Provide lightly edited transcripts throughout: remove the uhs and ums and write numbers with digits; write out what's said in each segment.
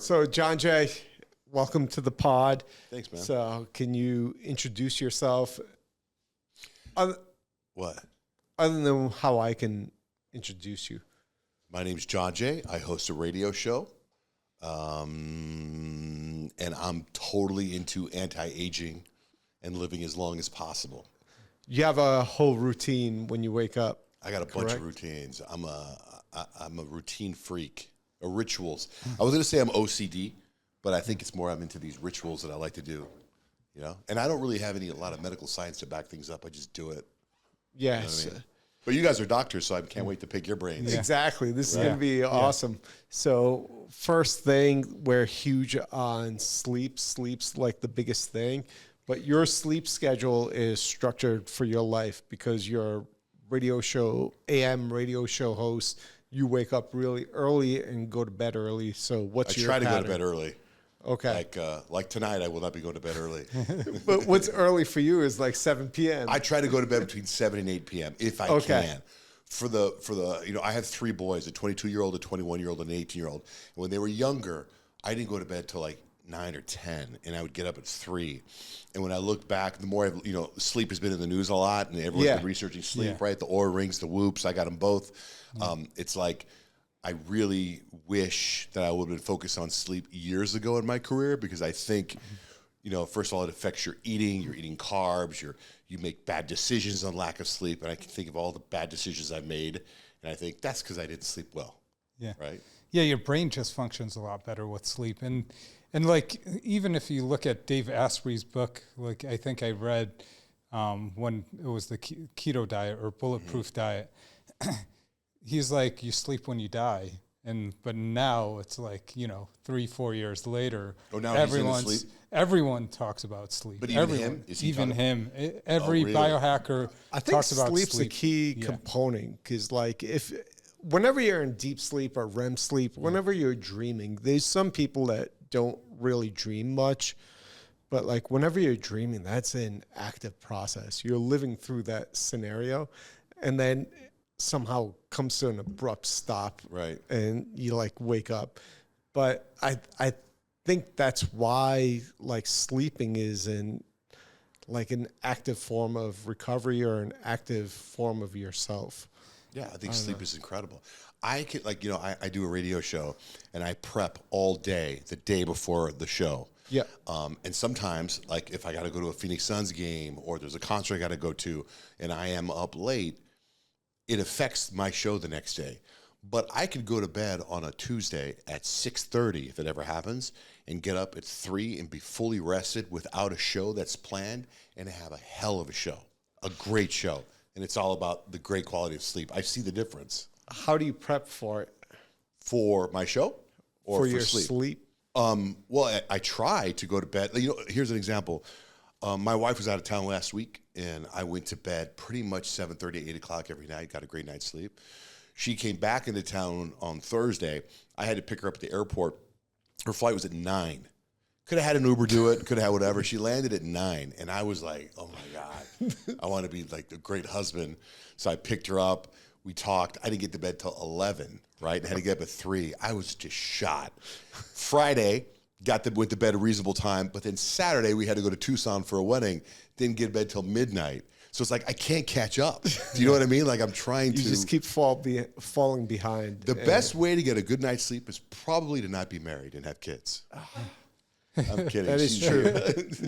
So, JohnJay, welcome to the pod. Thanks, man. So, can you introduce yourself? What? Other than how I can introduce you. My name's JohnJay. I host a radio show. And I'm totally into anti-aging and living as long as possible. You have a whole routine when you wake up. I got a bunch of routines. I'm a routine freak. Rituals. I was going to say I'm OCD, but I think it's more I'm into these rituals that I like to do, you know? And I don't really have a lot of medical science to back things up. I just do it. Yes. You know what I mean? But you guys are doctors, so I can't wait to pick your brains. Yeah. Exactly. This is going to be awesome. So first thing, we're huge on sleep. Sleep's like the biggest thing. But your sleep schedule is structured for your life because you're a radio show, AM radio show host. You wake up really early and go to bed early. So what's your pattern? I try to go to bed early. Okay. Like tonight, I will not be going to bed early. But what's early for you is like 7 p.m. I try to go to bed between 7 and 8 p.m. if I can. For the I have 3 boys, a 22-year-old, a 21-year-old, and an 18-year-old. And when they were younger, I didn't go to bed till like 9 or 10, and I would get up at 3. And when I look back, the more sleep has been in the news a lot, and everyone's been researching sleep, right? The Oura rings, the Whoops, I got them both. It's like I really wish that I would have been focused on sleep years ago in my career, because I think, first of all, it affects your eating. You're eating carbs. You make bad decisions on lack of sleep, and I can think of all the bad decisions I've made, and I think that's because I didn't sleep well. Yeah. Right. Yeah, your brain just functions a lot better with sleep, and like even if you look at Dave Asprey's book, like I think I read when it was the keto diet or bulletproof diet. He's like, you sleep when you die. But now it's like, 3-4 years later, oh, now everyone talks about sleep. But even him? Every biohacker I think talks about sleep. Sleep's a key component, because whenever you're in deep sleep or REM sleep, whenever you're dreaming, there's some people that don't really dream much, but like whenever you're dreaming, that's an active process. You're living through that scenario, and then somehow comes to an abrupt stop, right? And you like wake up. But I think that's why like sleeping is an active form of recovery or an active form of yourself. Yeah, I think sleep is incredible. I could I do a radio show, and I prep all day the day before the show. Yeah. And sometimes, like if I got to go to a Phoenix Suns game or there's a concert I got to go to, and I am up late, it affects my show the next day. But I could go to bed on a Tuesday at 6:30 if it ever happens, and get up at 3 and be fully rested without a show that's planned, and have a hell of a show, a great show. And it's all about the great quality of sleep. I see the difference. How do you prep for it? For my show or for your sleep? Well, I try to go to bed. Here's an example. My wife was out of town last week, and I went to bed pretty much 7:30, 8 o'clock every night, got a great night's sleep. She came back into town on Thursday. I had to pick her up at the airport. Her flight was at 9. Could have had an Uber do it, could have had whatever. She landed at 9, and I was like, oh my God, I want to be like the great husband. So I picked her up. We talked. I didn't get to bed till 11, right? I had to get up at 3. I was just shot. Friday, went to bed at a reasonable time, but then Saturday we had to go to Tucson for a wedding. Didn't get to bed till midnight. So it's like I can't catch up. Do you know what I mean? Like I'm trying to. You just keep falling behind. The best way to get a good night's sleep is probably to not be married and have kids. I'm kidding. That is true.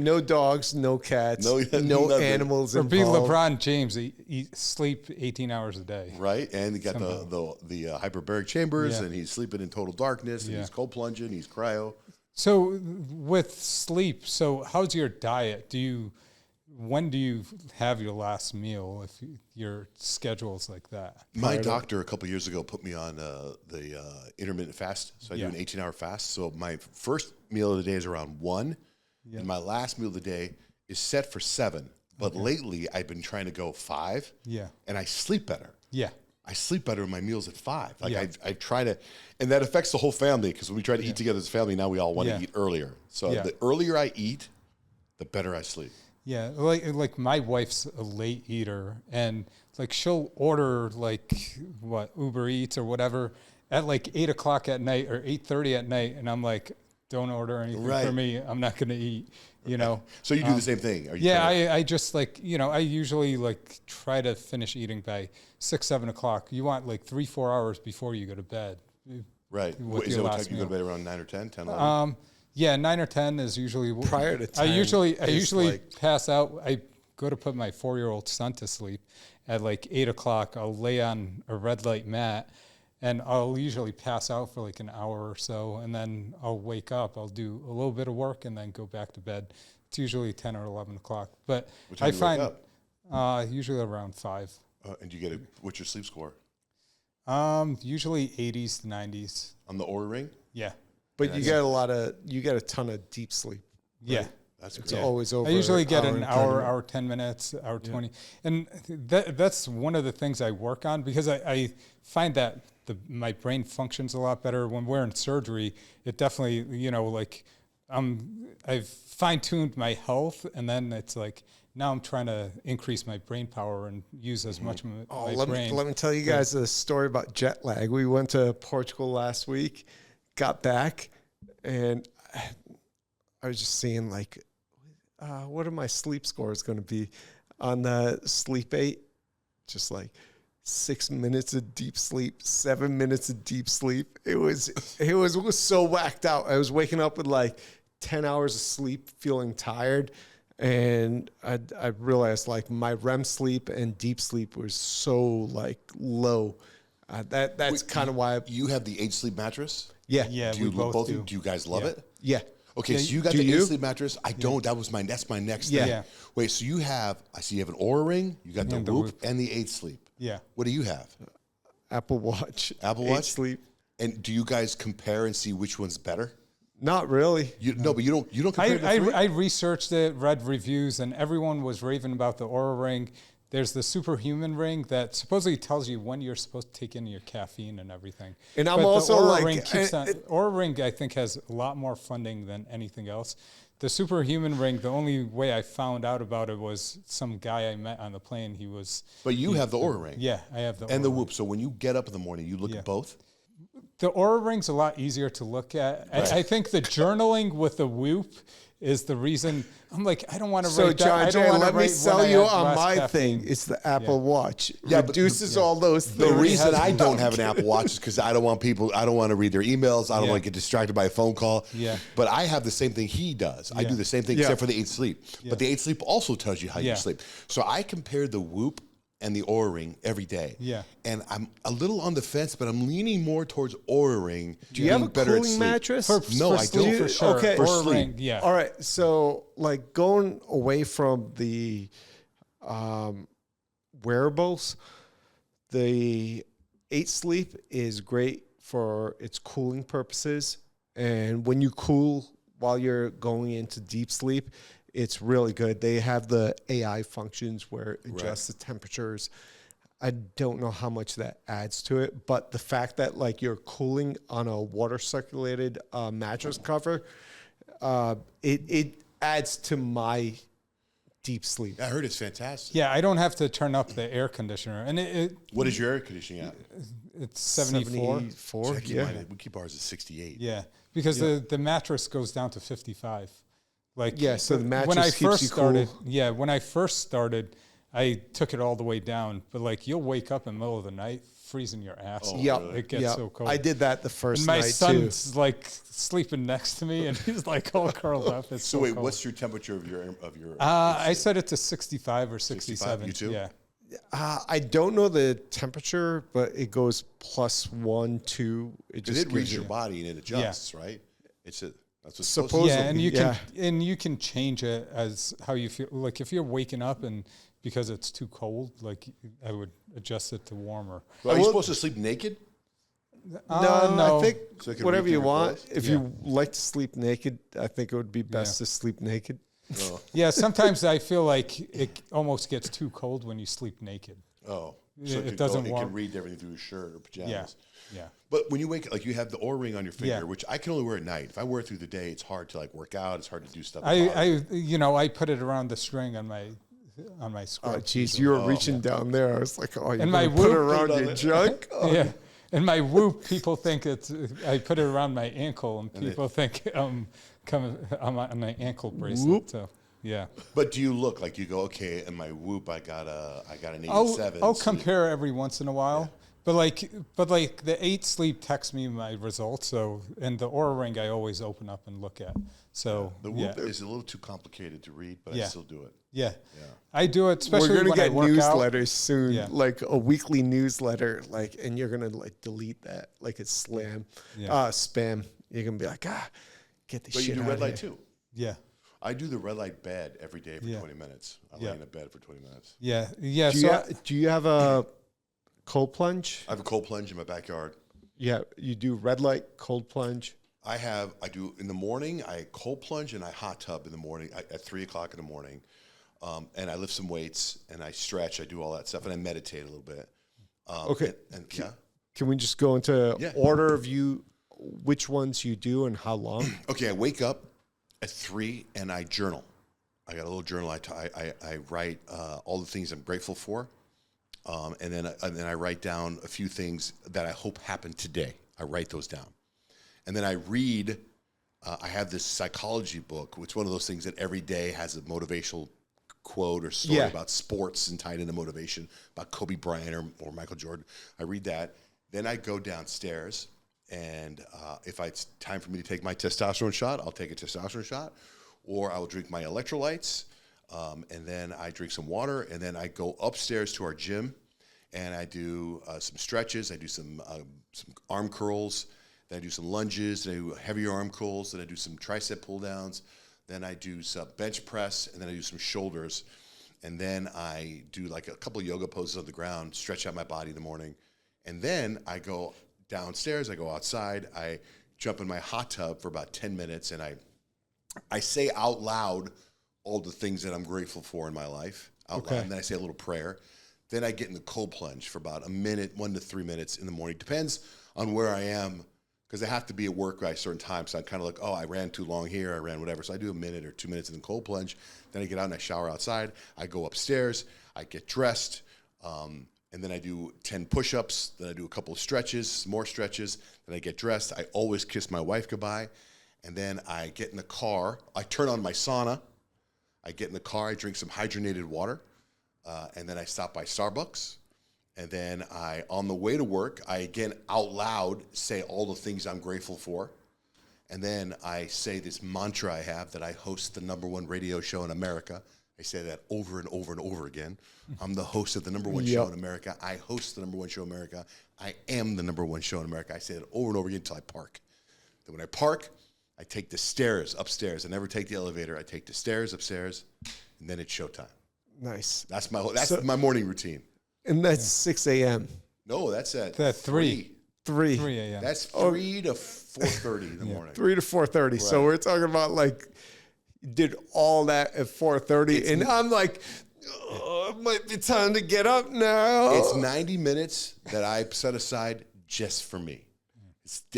No dogs, no cats, no animals. Or involved. be LeBron James, sleep 18 hours a day. Right, and he got the hyperbaric chambers, and he's sleeping in total darkness, and he's cold plunging, he's cryo. So with sleep, how's your diet? When do you have your last meal if your schedule's like that? My doctor a couple of years ago put me on the intermittent fast. So I do an 18-hour fast. So my first meal of the day is around 1, and my last meal of the day is set for 7. But lately I've been trying to go 5, and I sleep better. Yeah. I sleep better in my meals at 5. I try to, and that affects the whole family, because when we try to eat together as a family, now we all want to eat earlier. So the earlier I eat, the better I sleep. Yeah, like my wife's a late eater, and like she'll order Uber Eats or whatever at like 8 o'clock at night or 8:30 at night, and I'm like, don't order anything Right. for me. I'm not going to eat, you know. So you do the same thing? Are you Yeah, trying to- I just like, you know, I usually like try to finish eating by 6, 7 o'clock. You want like 3-4 hours before you go to bed. Right. with Is your that what time last you go to meal. bed around 9 or 10, 10, 11? Yeah, 9 or 10 is usually Prior to 10 I usually is like- pass out. I go to put my 4-year-old son to sleep at like 8 o'clock. I'll lay on a red light mat, and I'll usually pass out for like an hour or so, and then I'll wake up. I'll do a little bit of work and then go back to bed. It's usually 10 or 11 o'clock. But What time I do you wake find usually around 5. And do you get what's your sleep score? Usually 80s to 90s. On the Oura Ring? Yeah. But you get a ton of deep sleep. Yeah. That's It's great. always over. I usually get an and 30 hour, minutes. hour, 10 minutes, hour 20. And that's one of the things I work on, because I find that my brain functions a lot better when we're in surgery. It definitely, you know, like I've fine-tuned my health, and then it's like now I'm trying to increase my brain power and use as much of my brain. Let me tell you guys a story about jet lag. We went to Portugal last week, got back, and I was just seeing like, what are my sleep scores going to be on the sleep 8? Just like 6 minutes of deep sleep, 7 minutes of deep sleep. It was so whacked out. I was waking up with like 10 hours of sleep, feeling tired. And I realized like my REM sleep and deep sleep was so like low. That's kind of why. You have the 8 sleep mattress? Yeah, Do you we both do. Do you guys love it? Yeah. Okay, Yeah, so you got do the 8 you? sleep mattress. I don't. That's my next Yeah. thing. Yeah. Wait, so you have? I see you have an Oura Ring. You got the And the Whoop Whoop. and the 8 sleep. Yeah. What do you have? Apple Watch. Apple 8 Watch? sleep. And do you guys compare and see which one's better? Not really. No, but you don't compare the three? I researched it, read reviews, and everyone was raving about the Oura Ring. There's the superhuman ring that supposedly tells you when you're supposed to take in your caffeine and everything. And I'm But the also Oura like- Ring Oura Ring, I think, has a lot more funding than anything else. The superhuman ring, the only way I found out about it was some guy I met on the plane. But you have the Oura Ring. Yeah, I have the And Oura the Ring. Whoop. So when you get up in the morning, you look Yeah. at both? The Oura Ring's a lot easier to look at. I think the journaling with the Whoop is the reason. I'm like, I don't want to So write that. John I don't Jay, wanna let me write sell when I you have on less my caffeine. thing. It's the Apple Watch. Yeah, but Reduces all those The things. reason I don't have an Apple Watch is because I don't want to read their emails. I don't Yeah. want to get distracted by a phone call. Yeah. But I have the same thing he does. I Yeah. do the same thing Yeah. except for the 8 sleep. But the 8 sleep also tells you how you Yeah. sleep. So I compare the Whoop and the Oura Ring every day. Yeah. And I'm a little on the fence, but I'm leaning more towards Oura Ring. Do you have a better at cooling sleep. mattress? No, I sleep don't. for sure. Okay. For Oura sleep. Ring, yeah. All right. So, like going away from the wearables, the 8 sleep is great for its cooling purposes. And when you cool while you're going into deep sleep, it's really good. They have the AI functions where it adjusts the temperatures. I don't know how much that adds to it, but the fact that like you're cooling on a water circulated mattress cover, it adds to my deep sleep. I heard it's fantastic. Yeah, I don't have to turn up the air conditioner, and What is your air conditioning at? it's 74. 74, I keep yeah. we keep ours at 68. Yeah, because the mattress goes down to 55. Like Yeah, so the when mattress I keeps first you started, cool. yeah, when I first started, I took it all the way down. But like you'll wake up in the middle of the night freezing your ass. off. Yep, It gets yep. so cold. I did that the first And my night too. son's like sleeping next to me, and he's like all curled up. It's So so wait, cold. what's your temperature of your I set it to 65 or 67. You too? Yeah. I don't know the temperature, but it goes +1, 2. It Because just it reads gives your you. body and it adjusts, right? That's what's supposed Suppose- Yeah, and you Yeah. can change it as how you feel. Like if you're waking up and because it's too cold, like I would adjust it to warmer. to. Are you supposed to sleep naked? No, no. I think So it can whatever read you through your want. clothes? If you like to sleep naked, I think it would be best Yeah. to sleep naked. Oh, Yeah, sometimes I feel like it almost gets too cold when you sleep naked. oh. Yeah, it can doesn't It warm. can read everything through your shirt or pajamas. Yeah, yeah. But when you wake up, like you have the Oura Ring on your finger, Yeah. which I can only wear at night. If I wear it through the day, it's hard to like work out. It's hard to do stuff. I put it around the string on my Oh, scrub. geez, you were reaching down there. I was like, oh, you're And my going to put it Whoop- around your junk? Oh. Yeah. And my Whoop, people think I put it around my ankle, and people think I'm on my ankle bracelet. Whoop. So yeah. But do you look like you go, okay, in my Whoop, I got an 87. I'll compare every once in a while. But like the 8 Sleep texts me my results. So, and the Oura Ring I always open up and look at. So The Whoop is a little too complicated to read, but I still do it. Yeah. I do it, especially We're gonna when get I work newsletters out. soon, like a weekly newsletter, and you're gonna like delete that, like it's spam. You're gonna be like, get the But shit you do out red of light here. too. Yeah. I do the red light bed every day for 20 minutes. I lay in a bed for 20 minutes. Yeah. Do you have a cold plunge? I have a cold plunge in my backyard. Yeah, you do red light, cold plunge. I do in the morning, I cold plunge and I hot tub in the morning at 3 o'clock in the morning. And I lift some weights and I stretch, I do all that stuff, and I meditate a little bit. Okay. Can we just go into order of which ones you do and how long? Okay, I wake up at 3 and I journal. I got a little journal. I write all the things I'm grateful for. And then I write down a few things that I hope happen today. I write those down. And then I read, I have this psychology book, which is one of those things that every day has a motivational quote or story about sports and tied into motivation, about Kobe Bryant or Michael Jordan. I read that. Then I go downstairs, and if it's time for me to take my testosterone shot, I'll take a testosterone shot, or I will drink my electrolytes, and then I drink some water, and then I go upstairs to our gym, and I do some stretches. I do some arm curls. Then I do some lunges, then I do heavier arm curls, then I do some tricep pull downs, then I do some bench press, and then I do some shoulders. And then I do like a couple of yoga poses on the ground, stretch out my body in the morning. And then I go downstairs, I go outside, I jump in my hot tub for about 10 minutes, and I say out loud all the things that I'm grateful for in my life, out loud, and then I say a little prayer. Then I get in the cold plunge for about 1 to 3 minutes in the morning. Depends on where I am, because I have to be at work by a certain time. So I'm kind of like, I ran too long here, I ran whatever. So I do 1 minute or 2 minutes in the cold plunge. Then I get out and I shower outside. I go upstairs, I get dressed, and then I do 10 push-ups. Then I do a couple of stretches, more stretches. Then I get dressed. I always kiss my wife goodbye. And then I get in the car. I turn on my sauna. I get in the car. I drink some hydrogenated water. And then I stop by Starbucks. And then on the way to work, I again out loud say all the things I'm grateful for. And then I say this mantra I have that I host the #1 radio show in America. I say that over and over and over again. I'm the host of the #1 show in America. I host the #1 show in America. I am the #1 show in America. I say that over and over again until I park. Then when I park, I take the stairs upstairs. I never take the elevator. I take the stairs upstairs, and then it's showtime. Nice. That's my morning routine. And that's 6 a.m. No, that's at 3 a.m. That's 3 to 4:30 in the morning. 3 to 4:30. Right. So we're talking about like did all that at 4:30, and I'm like, it might be time to get up now. It's 90 minutes that I set aside just for me.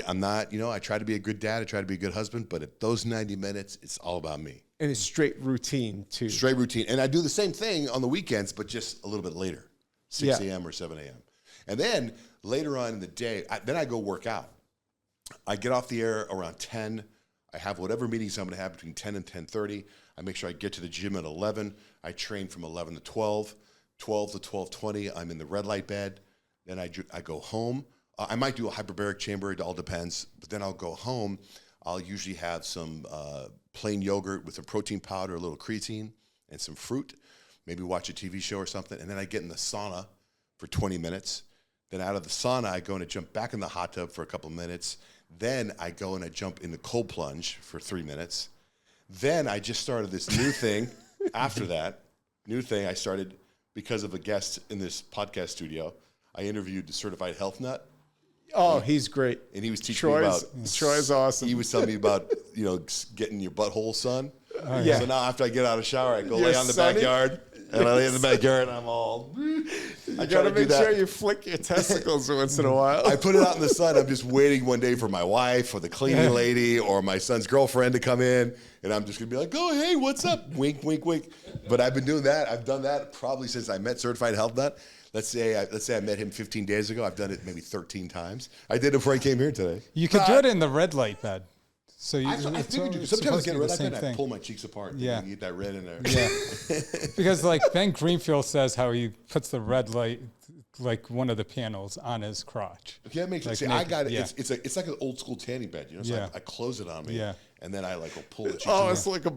I'm not, I try to be a good dad. I try to be a good husband, but at those 90 minutes, it's all about me. And it's straight routine too. Straight routine. And I do the same thing on the weekends, but just a little bit later. 6 a.m. or 7 a.m. And then later on in the day, I go work out. I get off the air around 10. I have whatever meetings I'm going to have between 10 and 10:30. I make sure I get to the gym at 11. I train from 11 to 12. 12 to 12:20, I'm in the red light bed. Then I go home. I might do a hyperbaric chamber. It all depends. But then I'll go home. I'll usually have some plain yogurt with some protein powder, a little creatine, and some fruit. Maybe watch a TV show or something, and then I get in the sauna for 20 minutes. Then out of the sauna, I go and I jump back in the hot tub for a couple of minutes. Then I go and I jump in the cold plunge for 3 minutes. Then I just started this new thing after that. New thing I started because of a guest in this podcast studio. I interviewed the certified health nut. Oh, he's great. And he was teaching me about... Troy's awesome. He was telling me about, getting your butthole sun. Yeah. So now after I get out of the shower, I go lay on the backyard. And I lay in the backyard and I'm all... You gotta make sure you flick your testicles once in a while. I put it out in the sun. I'm just waiting one day for my wife or the cleaning lady or my son's girlfriend to come in. And I'm just gonna be like, oh, hey, what's up? Wink, wink, wink. But I've been doing that. I've done that probably since I met Certified Health Nut. let's say I met him 15 days ago. I've done it maybe 13 times. I did it before I came here today. You could do it in the red light bed. So you, I think we do. Sometimes I get a red light bed and I pull my cheeks apart. Yeah. You get that red in there. Yeah. Because like Ben Greenfield says how he puts the red light, like one of the panels on his crotch. Okay, that makes sense. Like See, I got it. yeah. It's like an old school tanning bed, you know. So Yeah. I close it on me, Yeah. and then I like will pull the cheeks. Oh, in. it's like a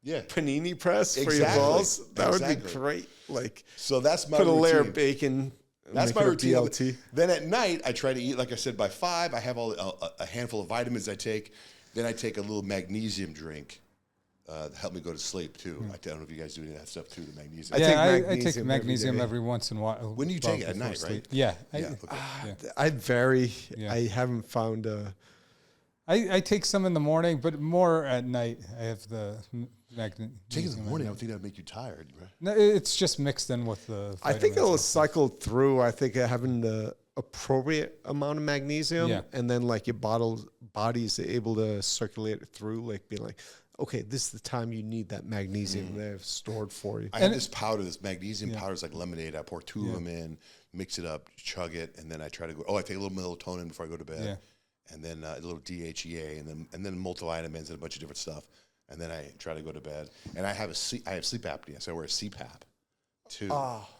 Yeah. panini press for your Exactly. balls. That would be Exactly. great. Like So that's my put a layer routine. of bacon. That's make my it a routine. BLT. Then at night, I try to eat, like I said, by 5. I have a handful of vitamins I take. Then I take a little magnesium drink to help me go to sleep, too. I don't know if you guys do any of that stuff, too, the magnesium. I take take magnesium every magnesium day. every once in a while. When do you take it? At night, right? Yeah. Okay. I vary. Yeah. I haven't found a. I take some in the morning, but more at night. I have the magnesium. Take it in the morning, I would think that would make you tired, right? No, it's just mixed in with the I think vitamins it'll and stuff. cycle through. I think having the appropriate amount of magnesium, Yeah. and then like your body's able to circulate it through, like being like, okay, this is the time you need that magnesium they've stored for you. I have this powder, this magnesium Yeah. powder is like lemonade. I pour 2 of them in, mix it up, chug it, and then I try to go. Oh, I take a little melatonin before I go to bed, Yeah. and then a little DHEA, and then multivitamins and a bunch of different stuff, and then I try to go to bed. And I have sleep apnea, so I wear a CPAP too,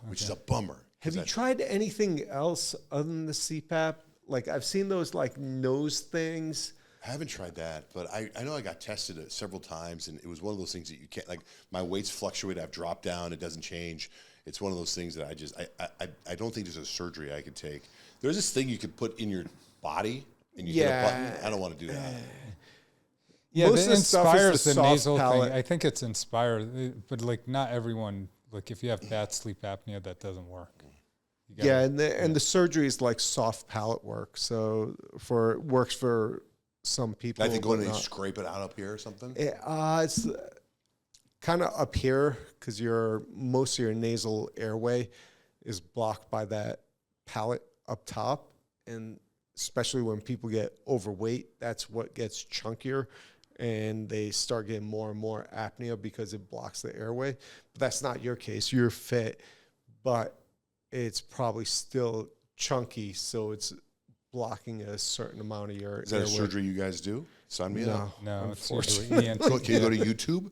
which is a bummer. Have you tried anything else other than the CPAP? Like I've seen those like nose things. I haven't tried that, but I know I got tested several times, and it was one of those things that you can't, like, my weights fluctuate, I've dropped down, it doesn't change. It's one of those things that I don't think there's a surgery I could take. There's this thing you could put in your body, and you hit a button. I don't want to do that. Yeah, Most the of the stuff is Inspire's the the soft nasal palate. thing. I think it's Inspire, but like not everyone. Like if you have bad sleep apnea, that doesn't work. You gotta- Yeah, and the surgery is like soft palate work, so works for some people. I think going but and not. scrape it out up here or something. It's kind of up here because most of your nasal airway is blocked by that palate up top, and especially when people get overweight, that's what gets chunkier, and they start getting more and more apnea because it blocks the airway. But that's not your case. You're fit, but it's probably still chunky, so it's blocking a certain amount of your Is that airway. a surgery you guys do? Sign me up. No, it's unfortunately. usually ENT. Can you go to YouTube?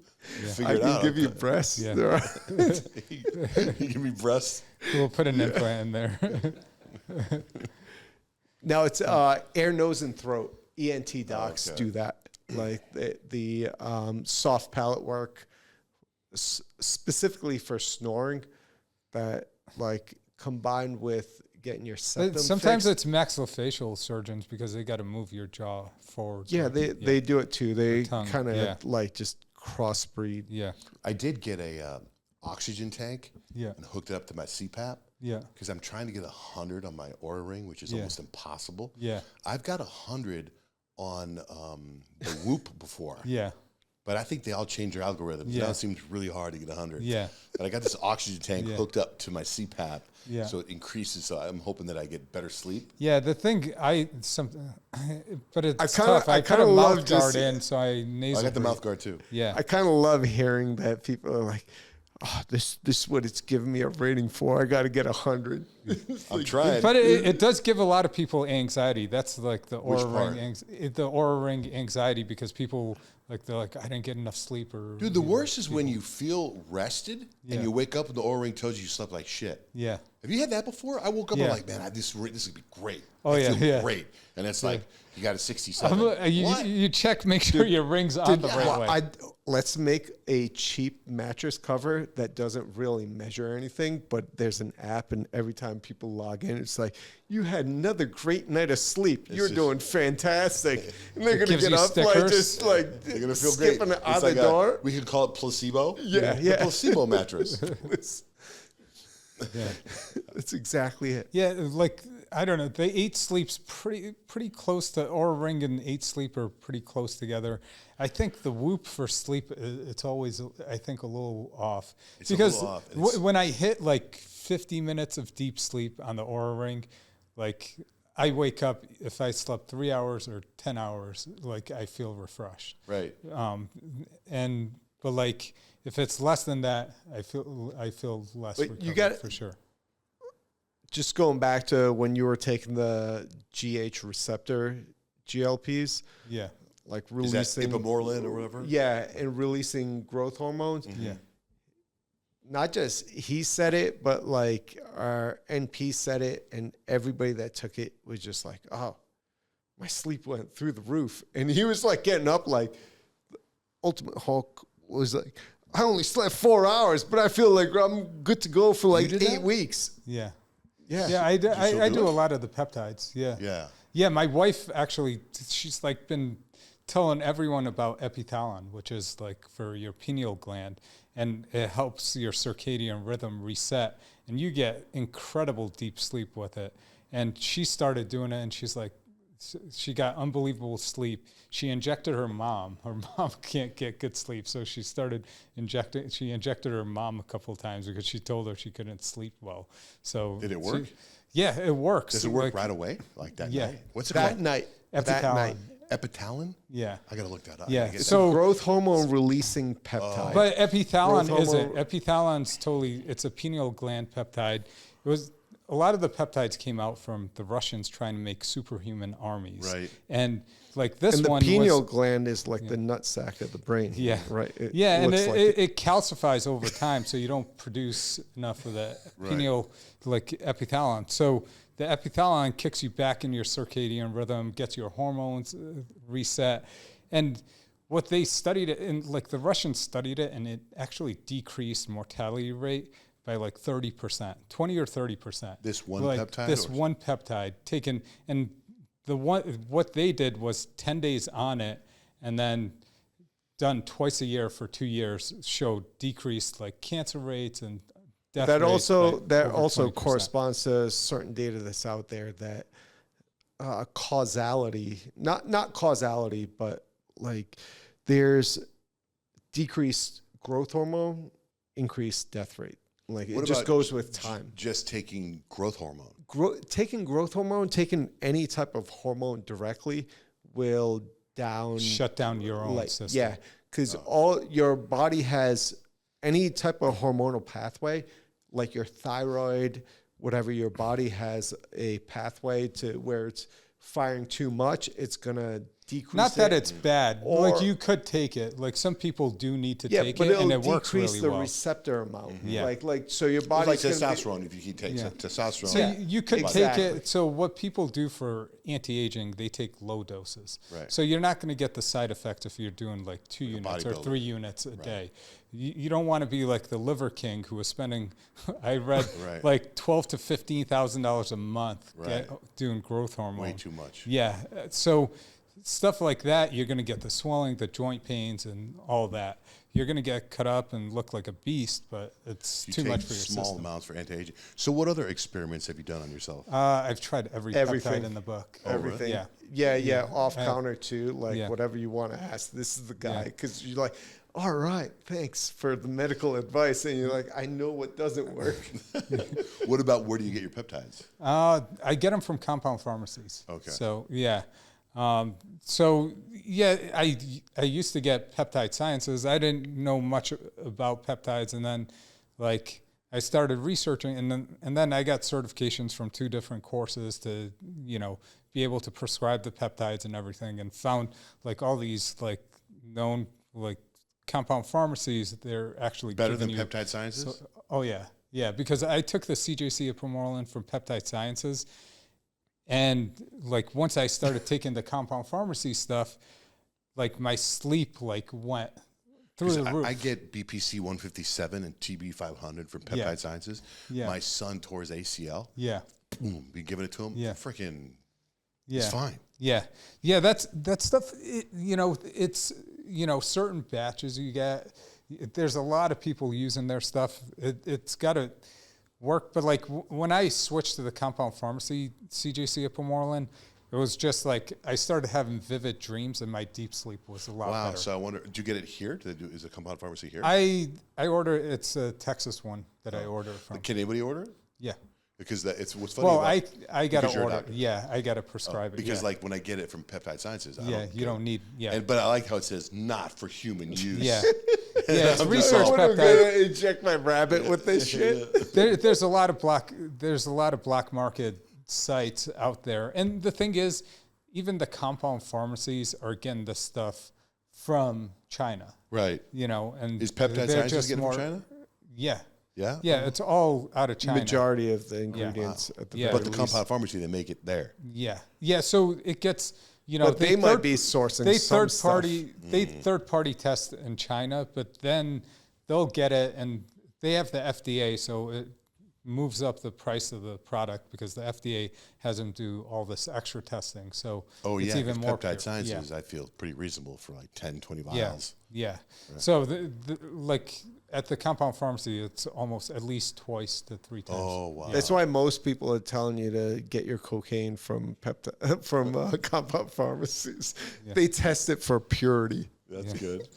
Figure I it can out. give you breasts. Yeah. There are- You give me breasts. We'll put an implant in there. No, it's ear, nose, and throat. ENT docs Okay. do that. Like the soft palate work, specifically for snoring, that like combined with getting your septum Sometimes fixed. it's maxillofacial surgeons because they got to move your jaw forward. Yeah, they do it too. They tongue, kind of yeah. like just crossbreed. Yeah, I did get a oxygen tank yeah, and hooked it up to my CPAP yeah, because I'm trying to get 100 on my Oura Ring, which is Yeah. almost impossible. yeah, I've got 100 on the Whoop before, yeah, but I think they all changed their algorithms. Yeah. Now it seems really hard to get 100. yeah. But I got this oxygen tank Yeah. hooked up to my CPAP, Yeah. so it increases. So I'm hoping that I get better sleep. Yeah, the thing but it's kinda- tough. I I put kinda a love mouth just- guard in, so I nasal. I got the breathe. mouth guard too. Yeah, I kind of love hearing that people are like, "Oh, this is what it's giving me a rating for. I got to get 100." I'm trying. but it does give a lot of people anxiety. That's like the Which Oura part? Ring, the Oura Ring anxiety because people they're like, I didn't get enough sleep or. Dude, the worst is when you feel rested Yeah. and you wake up and the Oura Ring tells you you slept like shit. Yeah. Have you had that before? I woke up and Yeah. I'm like, man, this would be great. Oh, I yeah, feel yeah. great. And it's like, you got a 67. You check, make sure your ring's on the right way. Let's make a cheap mattress cover that doesn't really measure anything, but there's an app, and every time people log in, it's like, you had another great night of sleep. You're just- doing fantastic. And they're going to gives get you up like stickers. just like They're going to feel great. skipping It's out like the door. we could call it placebo. Yeah, The yeah. placebo mattress. Yeah. That's exactly it. Yeah, like I don't know. The 8 sleep's pretty close to Oura Ring and 8 sleep are pretty close together. I think the Whoop for sleep it's always I think a little off It's a because little off. And it's- when I hit like 50 minutes of deep sleep on the Oura Ring, like I wake up if I slept 3 hours or 10 hours, like I feel refreshed. Right. But like if it's less than that, I feel less But recovered for sure. Just going back to when you were taking the GH receptor GLPs, Yeah. like Is releasing that ipamorelin or whatever? Yeah, and releasing growth hormones. Yeah. Not just he said it, but like our NP said it, and everybody that took it was just like, oh, my sleep went through the roof. And he was like getting up like Ultimate Hulk was like, I only slept 4 hours, but I feel like I'm good to go for like 8 weeks. Yeah. Yeah. Yeah, I do it? a lot of the peptides. Yeah. Yeah. Yeah, my wife actually, she's like been telling everyone about epithalon, which is like for your pineal gland, and it helps your circadian rhythm reset, and you get incredible deep sleep with it. And she started doing it, and she's like, she got unbelievable sleep. She injected her mom. Her mom can't get good sleep, so she started injecting. She injected her mom a couple of times because she told her she couldn't sleep well. So Did it work? Yeah, it works. Does it work right away? Like that Yeah. night? What's it That called? night. That Epithalon. night. Epitalon? Yeah. I got to look that up. Yeah. So growth hormone releasing peptide. But epithalon Growth isn't. hormone- Epithalon's totally, it's a pineal gland peptide. It was, a lot of the peptides came out from the Russians trying to make superhuman armies. Right. And like this and the one pineal was, gland is like the nutsack of the brain. Yeah. Right. It yeah, and looks it, like it calcifies over time, so you don't produce enough of the Right. pineal, like epithalon. So the epithalon kicks you back in your circadian rhythm, gets your hormones reset. And what they studied it, and like the Russians studied it, and it actually decreased mortality rate by like 30%, 20 or 30%. This one like peptide? This or- one peptide taken, and what they did was 10 days on it, and then done twice a year for 2 years showed decreased like cancer rates and death that rates also by that over also 20%. corresponds to certain data that's out there that causality, not causality, but like there's decreased growth hormone, increased death rate. Like What it just about goes with time. Just taking growth hormone. Taking growth hormone, taking any type of hormone directly will Shut down your own like, system. yeah, because all your body has any type of hormonal pathway, like your thyroid, whatever, your body has a pathway to where it's firing too much, it's gonna decrease. Not that it. it's bad. Or- Like you could take it. Like some people do need to Yeah, take but it, it'll and it works decrease really the well. receptor amount. Yeah. Like so your It's like body's gonna testosterone if you take Yeah. testosterone. So you could exactly. take it. So what people do for anti-aging, they take low doses. Right. So you're not going to get the side effects if you're doing like 2 units or bodybuilder. 3 units a day. You don't want to be like the liver king who was spending, I read Right. like $12,000 to $15,000 a month Right. doing growth hormone. Way too much. Yeah. So stuff like that, you're going to get the swelling, the joint pains, and all that. You're going to get cut up and look like a beast, but it's You too take much for your small system. amounts for anti-aging. So what other experiments have you done on yourself? I've tried every Everything. peptide in the book. everything. Yeah. Yeah, off counter too, like Yeah. whatever you want to ask. This is the guy, Yeah. because you're like, all right, thanks for the medical advice, and you're like, I know what doesn't work. What about where do you get your peptides? I get them from compound pharmacies. Okay. So yeah. I used to get Peptide Sciences. I didn't know much about peptides, and then like I started researching, and then I got certifications from 2 different courses to be able to prescribe the peptides and everything, and found like all these like known like compound pharmacies. They're actually Better giving than you, Peptide Sciences? Oh yeah, because I took the CJC ipamorelin from Peptide Sciences, and like once I started taking the compound pharmacy stuff, like my sleep like went through the roof. I get BPC 157 and TB 500 from Peptide Yeah. Sciences. Yeah. My son tore his ACL. yeah, Boom, be giving it to him. Yeah. Freaking, yeah, it's fine. yeah. That stuff. It's certain batches you get. There's a lot of people using their stuff. It's got to work. But like when I switched to the compound pharmacy CJC ipamorelin, it was just like I started having vivid dreams, and my deep sleep was a lot Wow. better. So I wonder, do you get it here? Is a compound pharmacy here? I order. It's a Texas one that I order from. Can anybody order it? Yeah. Because it's what's funny Well, about I got because to you're a order. doctor. Yeah, I got to prescribe it. because yeah. like when I get it from Peptide Sciences, I Yeah, don't you get don't it. need. Yeah. But I like how it says not for human use. Yeah. it's research I'm peptide. gonna inject my rabbit with this shit. There's a lot of black market sites out there, and the thing is, even the compound pharmacies are getting this stuff from China. Right. You know, and Is peptide they're science just getting more, from China? Yeah. Yeah. Yeah, it's all out of China. Majority of the ingredients at the Yeah. very But the least. compound pharmacy, they make it there. Yeah. Yeah. So it gets, you know, But they might be sourcing they some third party test in China, but then they'll get it, and they have the FDA, so it moves up the price of the product because the FDA has them do all this extra testing. So it's even more peptide pure. sciences, I feel pretty reasonable for like 10, 20 Yeah. vials. Yeah. Right. So like at the compound pharmacy, it's almost at least twice to 3 times. Oh, wow. That's why most people are telling you to get your cocaine from compound pharmacies. Yeah. They test it for purity. That's good.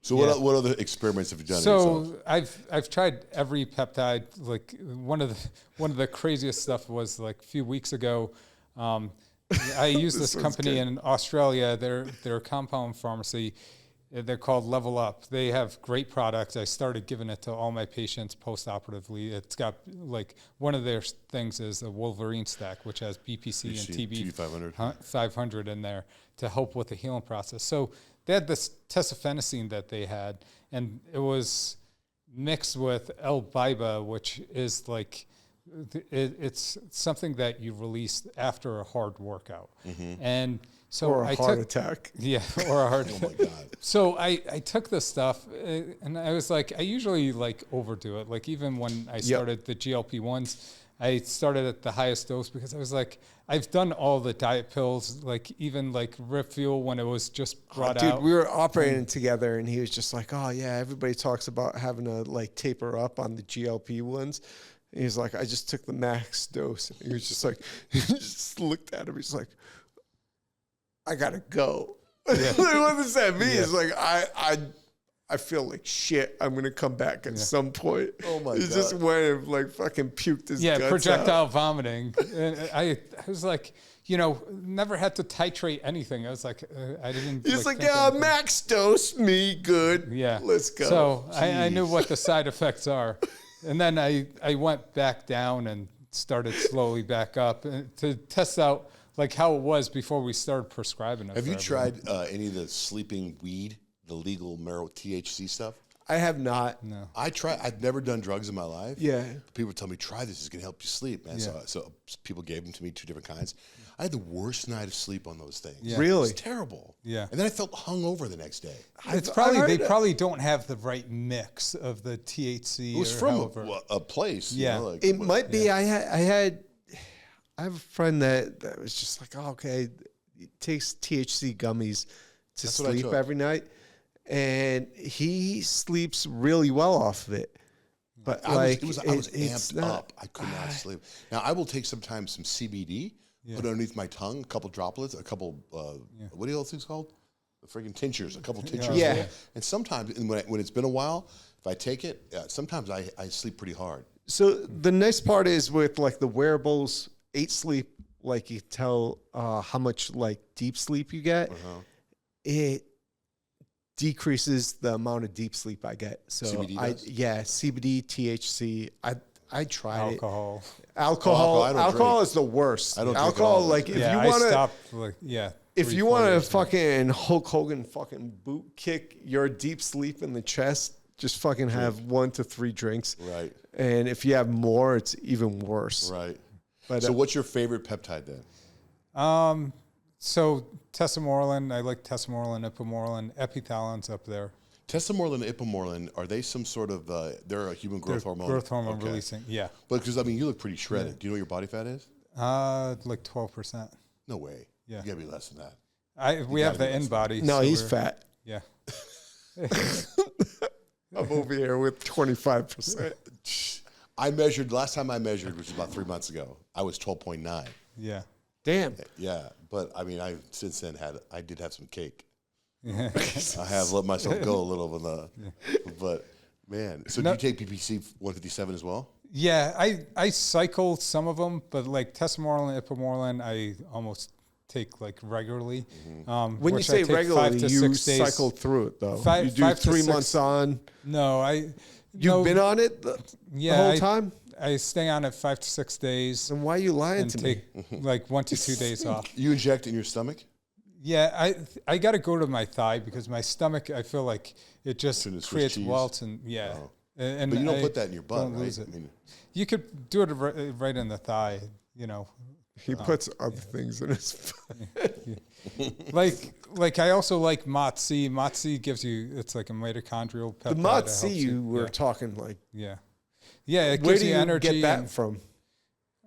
So what other experiments have you done? So I've tried every peptide. Like one of the craziest stuff was like a few weeks ago. I used this company in Australia. They're a compound pharmacy. They're called Level Up. They have great products. I started giving it to all my patients post-operatively. It's got like one of their things is a Wolverine stack, which has BPC and TB 500 in there to help with the healing process. So they had this tesofenicine that they had, and it was mixed with L-Biba, which is like it's something that you release after a hard workout, and so or a heart attack. Yeah, or a heart. Oh my God! So I took this stuff, and I was like, I usually like overdo it. Like even when I started the GLP-1s, I started at the highest dose because I was like, I've done all the diet pills, like even like Rip Fuel when it was just brought out. Dude, we were operating together, and he was just like, "Oh yeah, everybody talks about having to like taper up on the GLP ones." And he's like, "I just took the max dose." And he was just like, he just looked at him. He's like, "I gotta go." Yeah. What does that mean? It's like I feel like shit. I'm gonna come back at some point. Oh my God! He just went and like fucking puked his guts projectile out. vomiting. And I was like, you know, never had to titrate anything. I was like, I didn't. He's like, yeah, max dose, me good. Yeah, let's go. So I knew what the side effects are, and then I went back down and started slowly back up to test out like how it was before we started prescribing it. Have you tried any of the sleeping weed? The legal THC stuff? I have not. No. I've never done drugs in my life. Yeah. People tell me, try this, it's going to help you sleep, man. Yeah. So people gave them to me, 2 different kinds. I had the worst night of sleep on those things. Yeah. Really? It was terrible. Yeah. And then I felt hungover the next day. It's probably, they probably don't have the right mix of the THC. It was from a place. Yeah. You know, like, it might be. I have a friend that was just like, oh, okay, he takes THC gummies to sleep every night. And he sleeps really well off of it. But I was amped up. I could not sleep. Now, I will take sometimes some CBD, put it underneath my tongue, a couple droplets, a couple, what are those things called? The freaking tinctures, a couple tinctures. Yeah. And sometimes, when it's been a while, if I take it, sometimes I sleep pretty hard. So the nice part is with like the wearables, 8 sleep, like you tell how much like deep sleep you get. It decreases the amount of deep sleep I get. So CBD CBD, THC. I tried alcohol. Alcohol is the worst. I don't alcohol. Drink like if you want to stop. if you want to fucking Hulk Hogan fucking boot kick your deep sleep in the chest, just fucking have 1 to 3 drinks. Right. And if you have more, it's even worse. Right. But so what's your favorite peptide then? So tesamorelin, I like tesamorelin, ipamorelin, epithalin's up there. Tesamorelin and ipamorelin, are they some sort of, they're a human growth hormone? Growth hormone releasing, yeah. But because, I mean, you look pretty shredded. Do you know what your body fat is? Like 12%. No way. Yeah. You gotta be less than that. We have the in-body. No, so he's fat. Yeah. I'm over here with 25%. Last time I measured, which was about 3 months ago, I was 12.9. Yeah. Damn. Yeah, but I mean, I since then I did have some cake. I have let myself go a little but man. So do you take PPC 157 as well? Yeah, I cycle some of them, but like tesamorelin, ipamorelin, I almost take like regularly. When you which I say take 5 regularly, to you 6 days. cycle through it though. Five- you do 5 to 3 6 months on. No, You've been on it the whole time? I stay on it 5 to 6 days Then why are you lying and to take me? like 1 to 2 days off. You inject in your stomach? Yeah, I got to go to my thigh because my stomach, I feel like it just Soon as Swiss creates cheese. welts and Oh. And But you don't I put that in your butt, don't right? lose it. I mean, You could do it right in the thigh, He puts other things in his. Like I also like Motzi. Motzi gives you, it's like a mitochondrial peptide. The that Motzi helps you were talking like. Yeah. It Where gives do you you energy. get that from?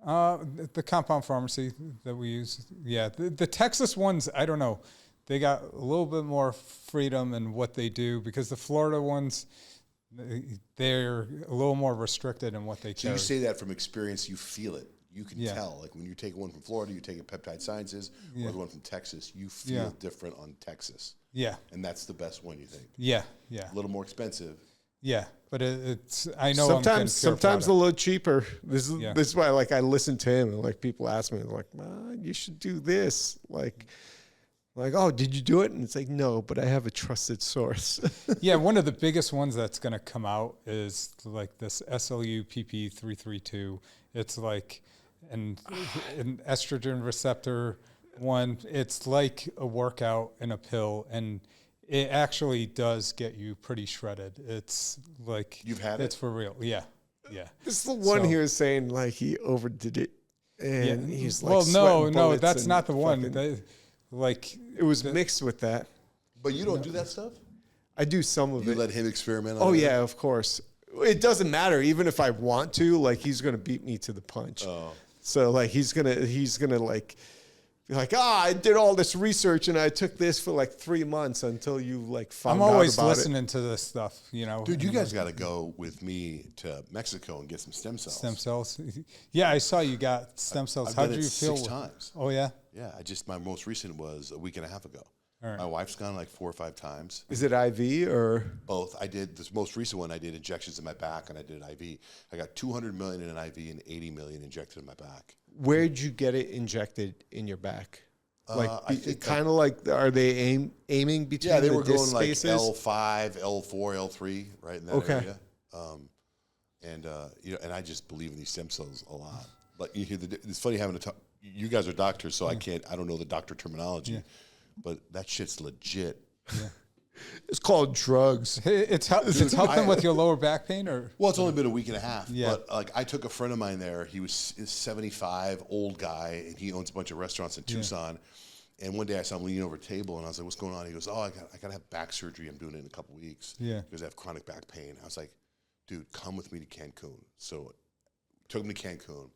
The compound pharmacy that we use. Yeah. The Texas ones, I don't know. They got a little bit more freedom in what they do because the Florida ones, they're a little more restricted in what they so carry. you say that from experience, you feel it. You can Yeah. tell. Like when you take one from Florida, you take a Peptide Sciences, or the one from Texas, you feel different on Texas. Yeah. And that's the best one, you think. Yeah. A little more expensive. Yeah. But it's, I know Sometimes a little cheaper. This is Yeah. this is why like I listen to him and like people ask me like, you should do this. Like, oh, did you do it? And it's like, no, but I have a trusted source. Yeah, one of the biggest ones that's going to come out is like this SLU PP332. It's like an estrogen receptor one. It's like a workout in a pill, and it actually does get you pretty shredded. It's like You've had it's it? for real. Yeah. This is the one So- here saying like he overdid it, and he's like, well, sweating no, bullets that's and not the one. fucking- Like it was mixed with that. But you don't do that stuff? I do some of You it. let him experiment on Oh it? yeah, of course. It doesn't matter. Even if I want to, like he's gonna beat me to the punch. Oh. So like he's gonna like be like, I did all this research and I took this for like 3 months until you like found I'm out always about listening to this stuff, Dude, you guys got to go with me to Mexico and get some stem cells. Stem cells. Yeah, I saw you got stem cells. I've How done did it you feel? 6 times. Oh yeah. Yeah, my most recent was a week and a half ago. All right. My wife's gone like 4 or 5 times. it. Is it IV or? Both. I did this most recent one. I did injections in my back, and I did an IV. I got 200 million in an IV and 80 million injected in my back. Where'd you get it injected in your back? Like I think kind of like, are they aiming between Yeah, they the were disc going spaces? like L5, L4, L3, right in that Okay. area. And I just believe in these stem cells a lot. But you hear it's funny having to talk. You guys are doctors, so I don't know the doctor terminology, but that shit's legit. Yeah. It's called drugs. It's helping with your lower back pain, or Well, it's only been a week and a half. Yeah. But like, I took a friend of mine there. He was 75, old guy, and he owns a bunch of restaurants in Tucson. And one day I saw him leaning over a table, and I was like, "What's going on?" He goes, "Oh, I got to have back surgery. I'm doing it in a couple weeks because I have chronic back pain." I was like, "Dude, come with me to Cancun." So took him to Cancun.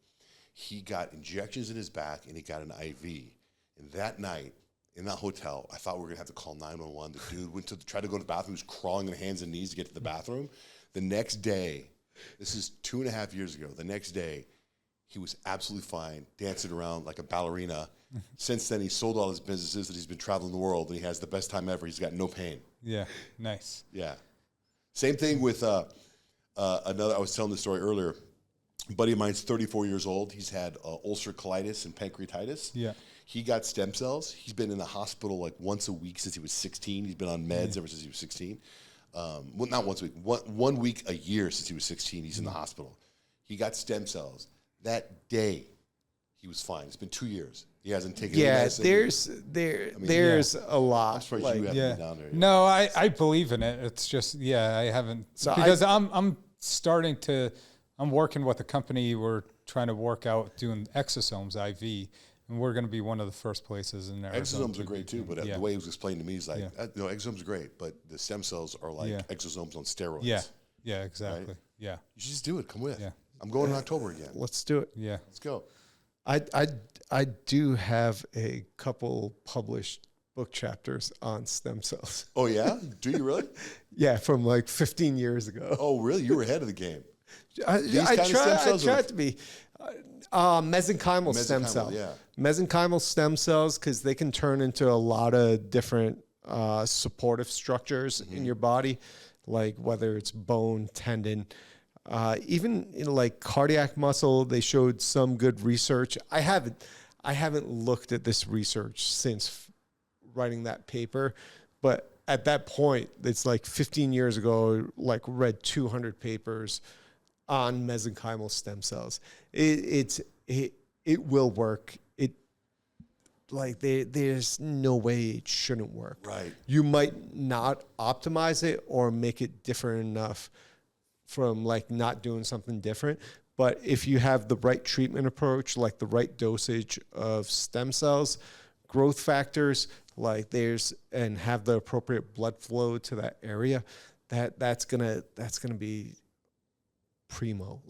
He got injections in his back, and he got an IV. And that night, in that hotel, I thought we were going to have to call 911. The dude went to try to go to the bathroom. He was crawling on hands and knees to get to the bathroom. The next day, this is 2.5 years ago, the next day, he was absolutely fine, dancing around like a ballerina. Since then, he sold all his businesses and he's been traveling the world, and he has the best time ever. He's got no pain. yeah, nice. Yeah. Same thing with another, I was telling this story earlier. A buddy of mine's 34 years old. He's had ulcer colitis and pancreatitis. Yeah. He got stem cells. He's been in the hospital like once a week since he was 16. He's been on meds ever since he was 16. Well, not once a week. One week a year since he was 16. He's in the hospital. He got stem cells. That day, he was fine. It's been 2 years. He hasn't taken any Yeah, medicine. there's a lot. I'm surprised like- you haven't Yeah. been down there yet. No, I believe in it. It's just I haven't So because I'm starting to. I'm working with a company. We're trying to work out doing exosomes IV, and we're going to be one of the first places in there. Exosomes are great too, but Yeah. the way it was explained to me is like, Yeah. exosomes are great, but the stem cells are like Yeah. exosomes on steroids. Yeah, exactly. Yeah, You should just do it. Come with. Yeah. I'm going in October again. Let's do it. yeah. Let's go. I do have a couple published book chapters on stem cells. Oh yeah? Do you really? Yeah, from like 15 years ago. Oh really? You were ahead of the game. I kind of stem cells tried or- to be. Mesenchymal stem Mesenchymal, cell. yeah. Mesenchymal stem cells, because they can turn into a lot of different supportive structures in your body, like whether it's bone, tendon, even in like cardiac muscle. They showed some good research. I I haven't looked at this research since writing that paper, but at that point, it's like 15 years ago, like read 200 papers on mesenchymal stem cells. It will work. There's no way it shouldn't work. Right. You might not optimize it or make it different enough from like not doing something different. But if you have the right treatment approach, like the right dosage of stem cells, growth factors, and have the appropriate blood flow to that area, that's gonna be primo.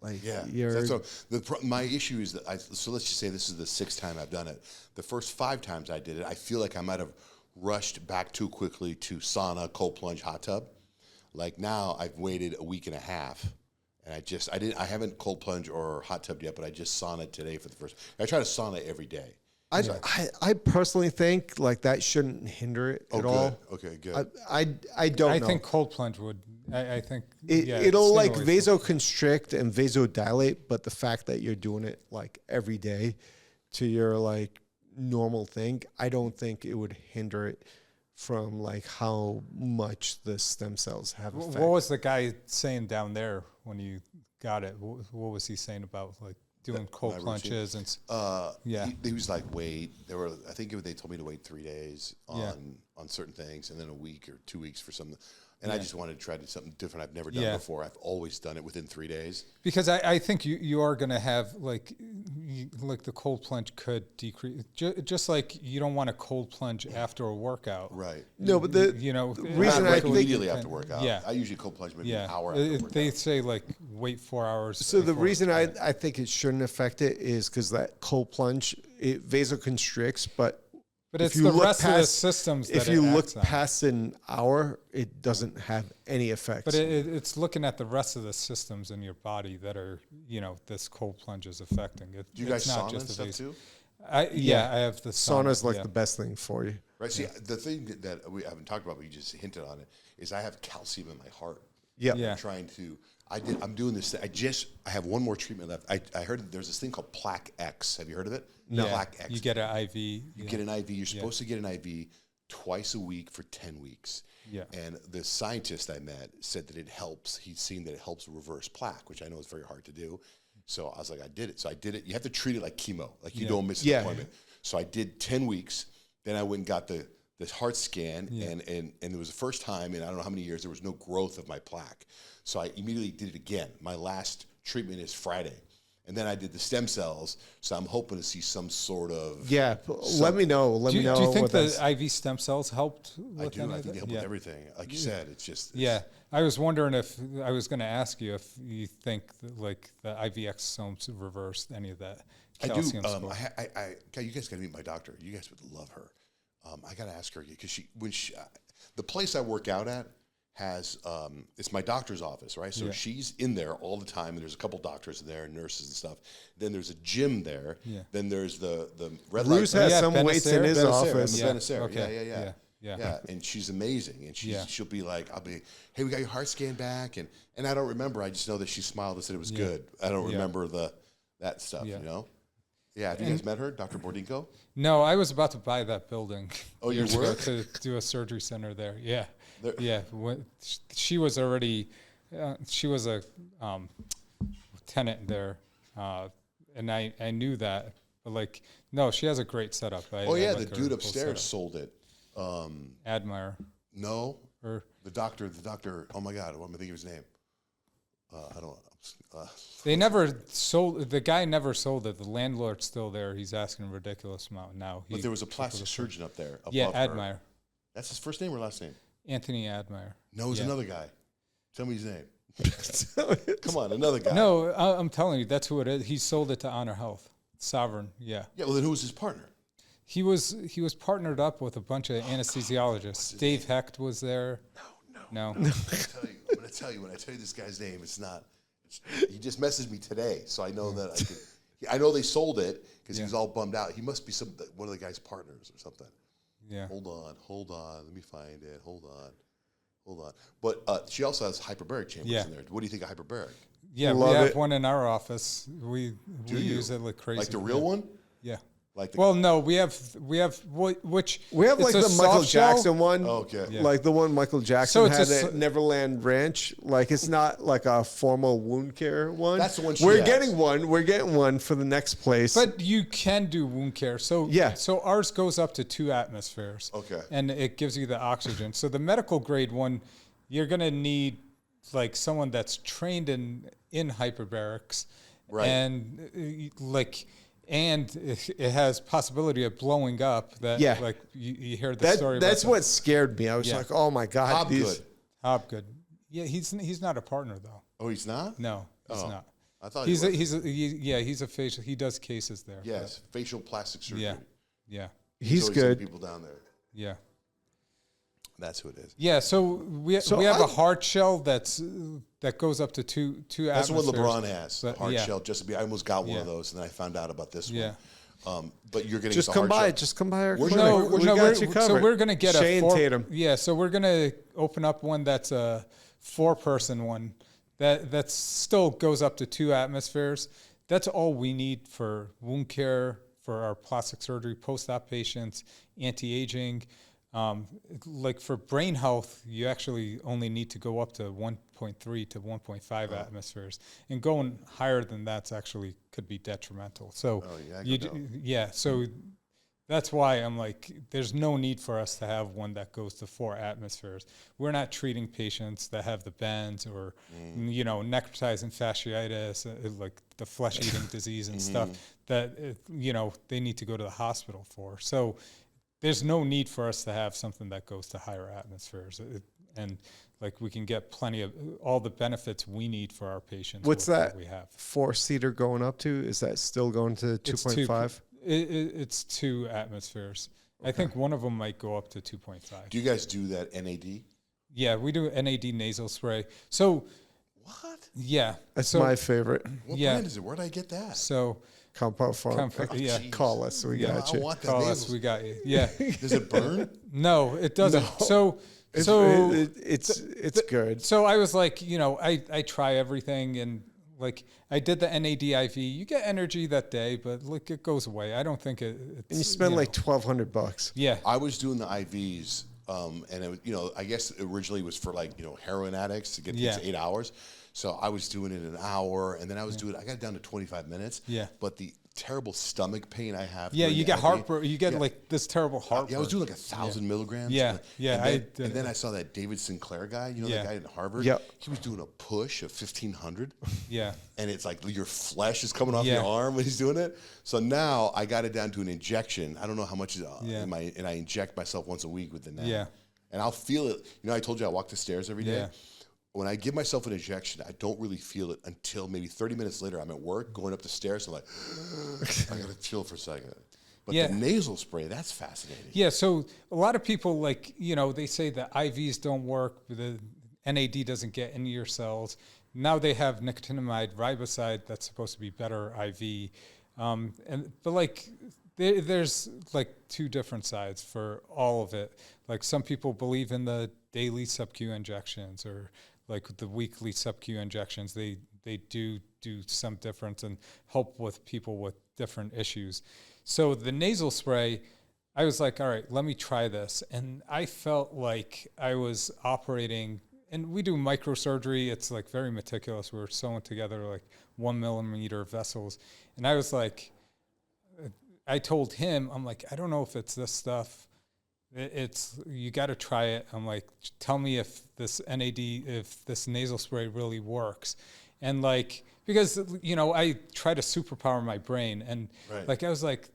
My issue is that so let's just say this is the 6th time I've done it. The first 5 times I did it, I feel like I might have rushed back too quickly to sauna, cold plunge, hot tub. Like now I've waited a week and a half, and I haven't cold plunge or hot tubbed yet, but I just sauna today for the first. I try to sauna every day. I personally think like that shouldn't hinder it at all. Okay, good. I don't know. I think cold plunge would. I think it'll like vasoconstrict and vasodilate, but the fact that you're doing it like every day to your like normal thing, I don't think it would hinder it from like how much the stem cells have effect. What was the guy saying down there when you got it? What was he saying about like doing cold plunges and he was like, wait. I think they told me to wait 3 days on certain things, and then a week or 2 weeks for something. And I just wanted to try to do something different I've never done before. I've always done it within 3 days. Because I think you are going to have like the cold plunge could decrease. Just like you don't want a cold plunge after a workout. Right. No, but the reason I think immediately after workout. Yeah. I usually cold plunge maybe an hour after workout. They say like wait 4 hours. So the reason I think it shouldn't affect it is because that cold plunge, it vasoconstricts, but it's the rest of the systems that if you look past an hour, it doesn't have any effect. But it's looking at the rest of the systems in your body that are, this cold plunge is affecting. Do you guys sauna and stuff too? I have the sauna. Sauna's like the best thing for you. Right. See, the thing that we haven't talked about, but you just hinted on it, is I have calcium in my heart. Yeah. I'm trying to. I'm doing this. I have one more treatment left. I heard that there's this thing called Plaque X. Have you heard of it? No. Plaque X. You get an IV. You get an IV. You're supposed to get an IV twice a week for 10 weeks. Yeah. And the scientist I met said that it helps. He's seen that it helps reverse plaque, which I know is very hard to do. So I was like, I did it. So I did it. You have to treat it like chemo. Like you don't miss an appointment. So I did 10 weeks. Then I went and got the heart scan. And it was the first time in I don't know how many years there was no growth of my plaque. So I immediately did it again. My last treatment is Friday. And then I did the stem cells. So I'm hoping to see some sort of... Yeah, let me know. Do you think the IV stem cells helped with I do. any I of think they that? help with everything. Like you said, it's just... I was wondering if... I was going to ask you if you think that, like the IV exosomes reversed any of that calcium score. You guys got to meet my doctor. You guys would love her. I got to ask her because the place I work out at has it's my doctor's office, right? So she's in there all the time, and there's a couple doctors in there and nurses and stuff. Then there's a gym there. Yeah. Then there's the red light. Bruce has some weights in his office. Yeah, and she's amazing. And she'll be like, hey, we got your heart scan back, and I don't remember. I just know that she smiled and said it was good. I don't remember that stuff, you know. Yeah, have you guys met her, Dr. Bordinko? No, I was about to buy that building. Oh, you were? To do a surgery center there. Yeah. She was already, she was a tenant there, and I knew that. But like, no, she has a great setup. The dude upstairs sold it. Admire. No, the doctor. Oh my God, what am I thinking of his name? I don't. They never sold. The guy never sold it. The landlord's still there. He's asking a ridiculous amount now. But there was a plastic surgeon up there. Admire. That's his first name or last name? Anthony Admire. No, it's another guy. Tell me his name. Come on, another guy. No, I'm telling you, that's who it is. He sold it to Honor Health. Sovereign, Yeah, well, then who was his partner? He was partnered up with a bunch of anesthesiologists. Dave Hecht was there. No. I'm going to tell you, when I tell you this guy's name, it's not. He just messaged me today, so I know that I know they sold it because he was all bummed out. He must be one of the guy's partners or something. Yeah. Hold on. Let me find it. Hold on. But she also has hyperbaric chambers in there. What do you think of hyperbaric? Yeah, we have one in our office. We use it like crazy. Like the real one? Yeah. Like well, no, we have which We have like it's a the Michael soft shell. Jackson one. Okay. Yeah. Like the one Michael Jackson So it's had at Neverland Ranch. Like it's not like a formal wound care one. That's the one she We're has. getting one. We're getting one for the next place. But you can do wound care. So Yeah. So ours goes up to 2 atmospheres. Okay. And it gives you the oxygen. So the medical grade one, you're gonna need like someone that's trained in hyperbarics, Right. And and it has possibility of blowing up. That Yeah. like you hear the story. That's about what scared me. I was Yeah. like, oh my god, Hobgood. Hobgood. Yeah, he's not a partner though. Oh, he's not? No, he's Oh. not. I thought He's he was. he's a facial. He does cases there. Yes, facial plastic surgery. Yeah. Yeah. He's always sending good. people down there. Yeah. That's who it is. Yeah, so we have a hard shell that goes up to two That's the one atmospheres. LeBron has. The But, hard yeah. shell. Just to be, I almost got one of Yeah. those, and then I found out about this Yeah. one. But you're getting just the come hard by. shell. Just come by our Where's clinic. your- We no, got you covered. so we're gonna get Shane Tatum. Yeah, so we're gonna open up one that's a 4-person one that still goes up to 2 atmospheres. That's all we need for wound care, for our plastic surgery, post-op patients, anti-aging. Like for brain health, you actually only need to go up to 1.3 to 1.5 atmospheres, and going higher than that's actually could be detrimental. So so that's why I'm like, there's no need for us to have one that goes to 4 atmospheres. We're not treating patients that have the bends or necrotizing fasciitis, like the flesh-eating disease and stuff that they need to go to the hospital for. So there's no need for us to have something that goes to higher atmospheres, and like we can get plenty of all the benefits we need for our patients. What's with that what we have? 4-seater going up to? Is that still going to 2.5? It's 2 atmospheres. Okay. I think one of them might go up to 2.5. Do you guys do that NAD? Yeah, we do NAD nasal spray. So What? yeah, That's my favorite. What Yeah. brand is it? Where did I get that? so Compound Farm. yeah. Jeez. Call us. We Yeah, got I you. want that. call nasal- us, we got you. Yeah. Does it burn? No, it doesn't. No. So It's good. So I was like, I try everything, and like I did the NAD IV. You get energy that day, but like it goes away. I don't think it's. And you spend like $1,200. Yeah. I was doing the IVs, and it was, I guess originally it was for like heroin addicts to get to 8 hours. So I was doing it an hour, and then I got it down to 25 minutes. Yeah. But the terrible stomach pain I have. Yeah, during you the get IV, heartburn. You get like this terrible heartburn. Yeah, I was doing like 1,000 milligrams. Yeah, yeah, And then I saw that David Sinclair guy, the guy in Harvard. Yep. He was doing a push of 1,500. Yeah. And it's like your flesh is coming off Yeah. your arm when he's doing it. So now I got it down to an injection. I don't know how much and I inject myself once a week with the NAD. Yeah. And I'll feel it. I told you I walk the stairs every day. Yeah. When I give myself an injection, I don't really feel it until maybe 30 minutes later. I'm at work going up the stairs. I'm like, I got to chill for a second. But the nasal spray, that's fascinating. Yeah, so a lot of people they say that IVs don't work, the NAD doesn't get into your cells. Now they have nicotinamide riboside that's supposed to be better IV. There's like 2 different sides for all of it. Like some people believe in the daily sub-Q injections or like the weekly sub-Q injections. They do some difference and help with people with different issues. So the nasal spray, I was like, all right, let me try this. And I felt like I was operating, and we do microsurgery. It's like very meticulous. We're sewing together like 1 millimeter vessels. And I was like, I told him, I'm like, I don't know if it's this stuff. You got to try it. I'm like, tell me if this nasal spray really works. And like, because, I try to superpower my brain, and like, I was like,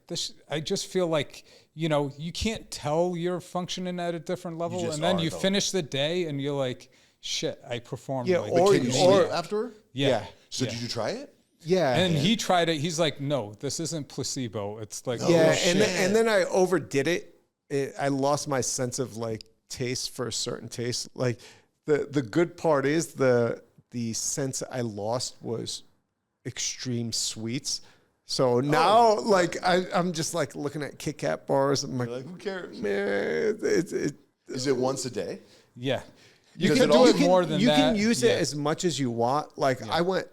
I just feel like, you can't tell you're functioning at a different level. And then you finish the day and you're like, shit, I performed. Yeah, like, But can you sleep after? yeah. So did you try it? Yeah. And he tried it. He's like, no, this isn't placebo. It's like, and then I overdid it. I lost my sense of like taste for a certain taste. Like the good part is the sense I lost was extreme sweets. So now like I'm just like looking at Kit Kat bars. I'm like, who cares? Man, Is it once a day? Yeah. You can do it more than you that. You can use it as much as you want. Like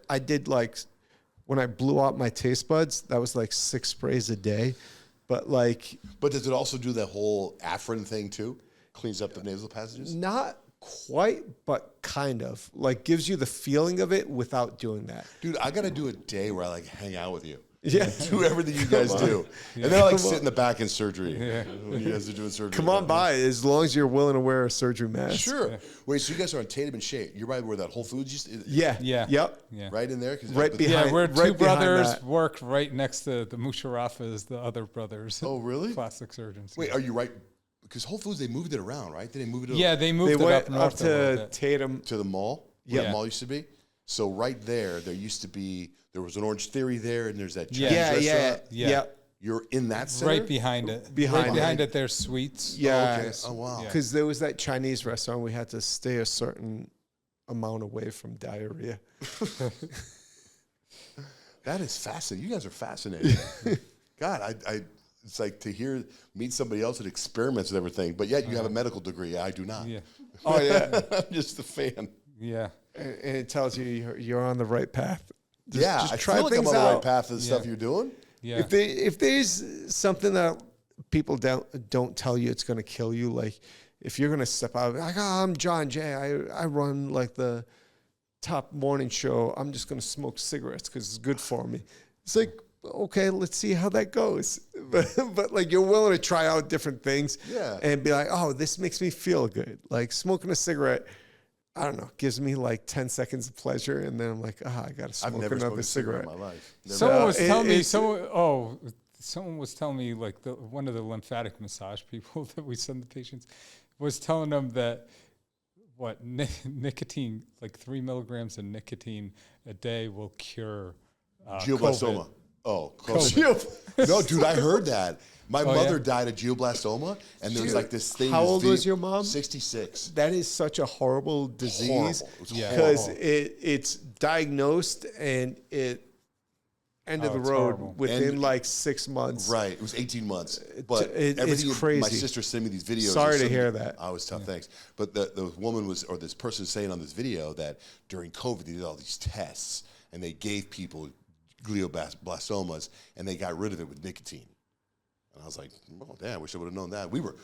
I did like when I blew out my taste buds, that was like 6 sprays a day. But like, But does it also do that whole Afrin thing too? Cleans up the nasal passages? not quite, but kind of. Like, gives you the feeling of it without doing that. Dude, I got to do a day where I like hang out with you. Yeah. Do everything you guys do. And then I like sit in the back in surgery when you guys are doing surgery. Come on by, as long as you're willing to wear a surgery mask. Sure. Wait, so you guys are on Tatum and Shea. You're right where that Whole Foods used to, Yeah. Yeah. Yep. Yeah. right in there? Right behind. Yeah, we're right two behind brothers that. work right next to the Musharrafas, the other brothers. Oh, really? Plastic surgeons. Wait, are you right? Because Whole Foods, they moved it around, right? Did they move it Yeah, they moved They it went up north a little to bit. Tatum. to the mall? Yeah. Where the mall used to be? So right there used to be, there was an Orange Theory there, and there's that Yeah. Chinese Yeah, restaurant. Yeah. yeah. You're in that center? Right behind it. Behind right it. behind it, there's Sweets. Yeah. Okay. Oh, wow. Yeah. Because there was that Chinese restaurant, we had to stay a certain amount away from diarrhea. That is fascinating. You guys are fascinating. God, it's like to meet somebody else that experiments with everything, but yet you have a medical degree. I do not. Yeah. Oh, yeah. I'm just a fan. Yeah. And it tells you you're on the right path. Just I try feel like I'm things on the right out. path of the stuff Yeah. you're doing. Yeah. If there's something that people don't tell you it's going to kill you, like if you're going to step out, like, I'm John Jay, I run like the top morning show. I'm just going to smoke cigarettes because it's good for me. It's like, okay, let's see how that goes. But like you're willing to try out different things Yeah. and be like, oh, this makes me feel good. Like smoking a cigarette, I don't know, gives me like 10 seconds of pleasure. And then I'm like, I got to I've smoke never another smoked a cigarette cigarette. in my life. Never. Someone was telling me, it's- someone was telling me, like one of the lymphatic massage people that we send the patients was telling them that nicotine, like 3 milligrams of nicotine a day will cure Glioblastoma. COVID. Oh, COVID. no, dude, I heard that. My Oh, mother yeah? died of glioblastoma, and there was Dude, like this thing. how this old was your mom? 66. That is such a horrible disease Horrible. It was Yeah. because horrible. it's diagnosed and it end of Oh, the it's road horrible. within And- like 6 months. Right. It was 18 months. But it's everything, my crazy. sister sent me these videos. Sorry of to some- hear that. I was tough, thanks. But the woman was, or this person was saying on this video that during COVID, they did all these tests and they gave people glioblastomas and they got rid of it with nicotine. And I was like, oh, damn, I wish I would have known that. We were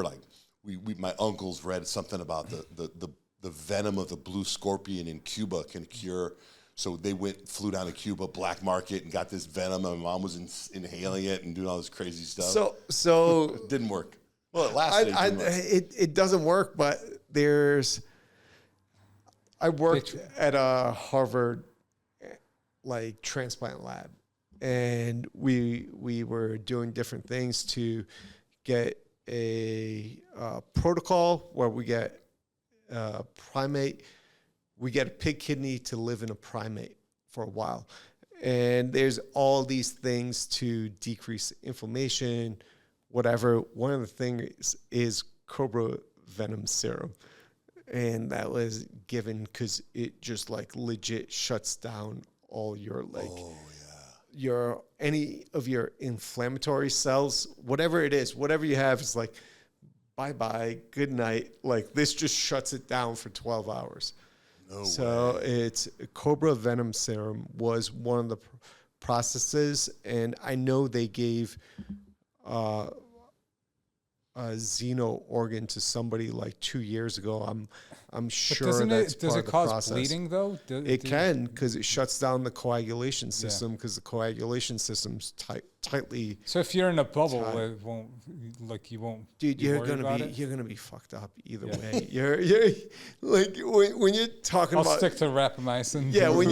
like, my uncles read something about the venom of the blue scorpion in Cuba can cure. So they flew down to Cuba, black market, and got this venom. And my mom was inhaling it and doing all this crazy stuff. So It didn't work. Well, it lasted 18 months. it doesn't work, but I worked at a Harvard like transplant lab, and we were doing different things to get a protocol where we get a primate, we get a pig kidney to live in a primate for a while, and there's all these things to decrease inflammation, whatever. One of the things is cobra venom serum. And that was given because it just like legit shuts down all your like any of your inflammatory cells, whatever it is, whatever you have is like bye-bye, good night. Like this just shuts it down for 12 hours. So it's cobra venom serum was one of the processes, and I know they gave a xeno organ to somebody like 2 years ago. I'm sure Doesn't that's it, does part it of the cause process. bleeding though? It can, because it shuts down the coagulation system, because the coagulation system's tightly. So if you're in a bubble, Tight. it won't, like you won't. Dude, be you're worried about it? you're gonna be fucked up either Yeah. way. You're like when you're talking I'll about stick to rapamycin. yeah we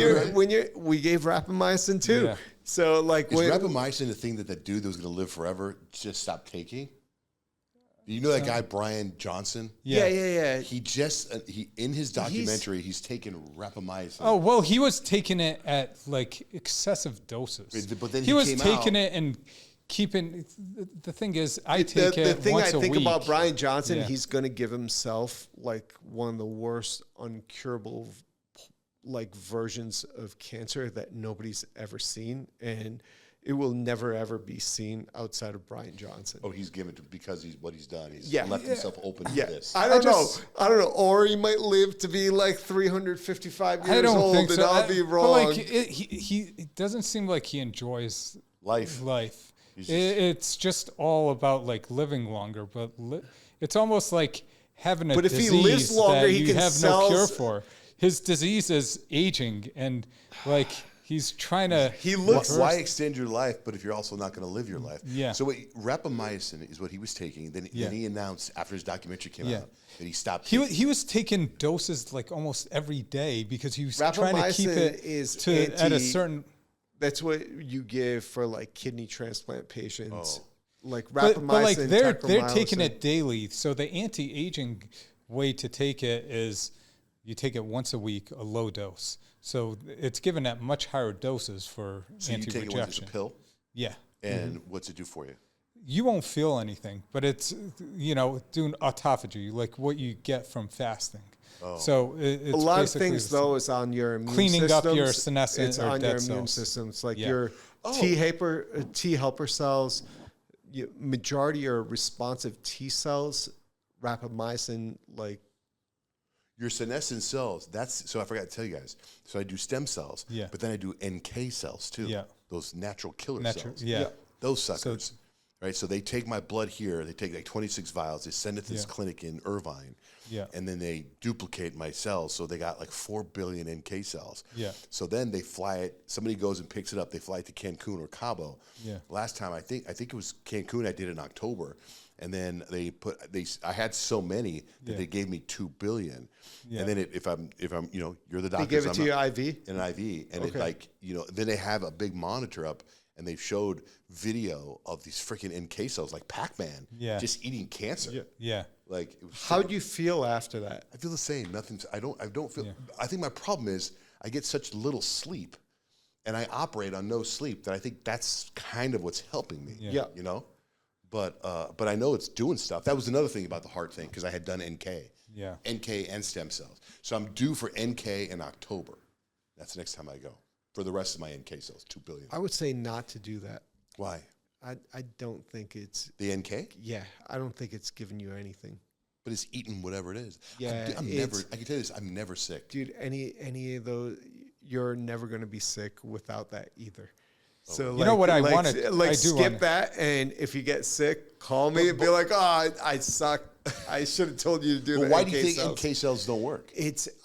gave rapamycin too. Yeah. So like Is when, rapamycin the thing that dude that was going to live forever just stopped taking? You know that guy, Brian Johnson? yeah. He in his documentary, he's taken rapamycin. Oh well, he was taking it at like excessive doses. But then he he was came taking out- it and keeping. The thing is, I the take it thing once I a think week. about Brian Johnson, Yeah. he's gonna give himself like one of the worst uncurable like versions of cancer that nobody's ever seen, and it will never ever be seen outside of Brian Johnson. Oh, he's given to because he's what he's done. He's Yeah. left himself open to Yeah, this. I don't know. Or he might live to be like 355 years I don't old, think so. and I'll be But wrong. like it doesn't seem like he enjoys Life. life. It's just all about like living longer, but it's almost like having a But if disease he lives longer, that he you can have sell no cure for. His disease is aging, and like he's trying to. He looks. Why extend your life, but if you're also not going to live your life? Yeah. So rapamycin is what he was taking. Then he announced after his documentary came out that he stopped. He was taking doses like almost every day because he was trying to keep Rapamycin it at a certain. That's what you give for like kidney transplant patients. Like But rapamycin, like they're tacromycin. taking it daily. So the anti-aging way to take it is you take it once a week, a low dose. So it's given at much higher doses for So you anti-rejection. take it when it's a pill, Yeah. and what's it do for you? You won't feel anything, but it's, doing autophagy, like what you get from fasting. So it's a lot of basically things though is on your immune cleaning systems. up your senescent It's or on dead your immune cells. systems, like Yeah. your T helper cells. Majority are responsive T cells. Rapamycin, like Your senescent cells. So I forgot to tell you guys. So I do stem cells, but then I do NK cells too. Yeah. Those natural killer cells. Yeah. Those suckers. Right. So they take my blood here. They take like 26 vials. They send it to this clinic in Irvine. Yeah. And then they duplicate my cells. So they got like 4 billion NK cells. Yeah. So then they fly it. Somebody goes and picks it up. They fly it to Cancun or Cabo. Yeah. Last time I think it was Cancun. I did it in October. And then I had so many that they gave me 2 billion. Yeah. And then if I'm you're the doctor. they give it to you IV. In an IV, and then they have a big monitor up, and they showed video of these freaking NK cells like Pac-Man, just eating cancer. Yeah. Like, it was How do you feel after that? I feel the same. I don't feel. I think my problem is I get such little sleep, and I operate on no sleep that I think that's kind of what's helping me. Yeah. You know, but I know it's doing stuff. That was another thing about the heart thing because I had done NK. Yeah. NK and stem cells. So I'm due for NK in October. That's the next time I go for the rest of my NK cells. 2 billion. I would say not to do that. Why? I don't think it's. The NK? Yeah, I don't think it's giving you anything. But it's eating whatever it is. Yeah, I can tell you this, I'm never sick. Dude, any of those, you're never going to be sick without that either. So You know what I wanted? Like I do skip want that, and if you get sick, call me and be like, "Oh, I suck. I should have told you to do But that." why do you think NK cells don't work?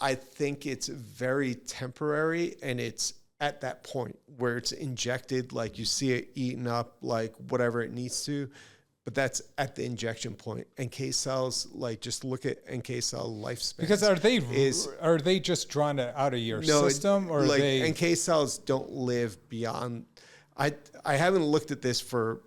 I think it's very temporary, and it's at that point where it's injected, like you see it eaten up, like whatever it needs to. But that's at the injection point. NK cells, like just look at NK cell lifespan. Because are they just drawn out of your system, or like they? NK cells don't live beyond. I haven't looked at this for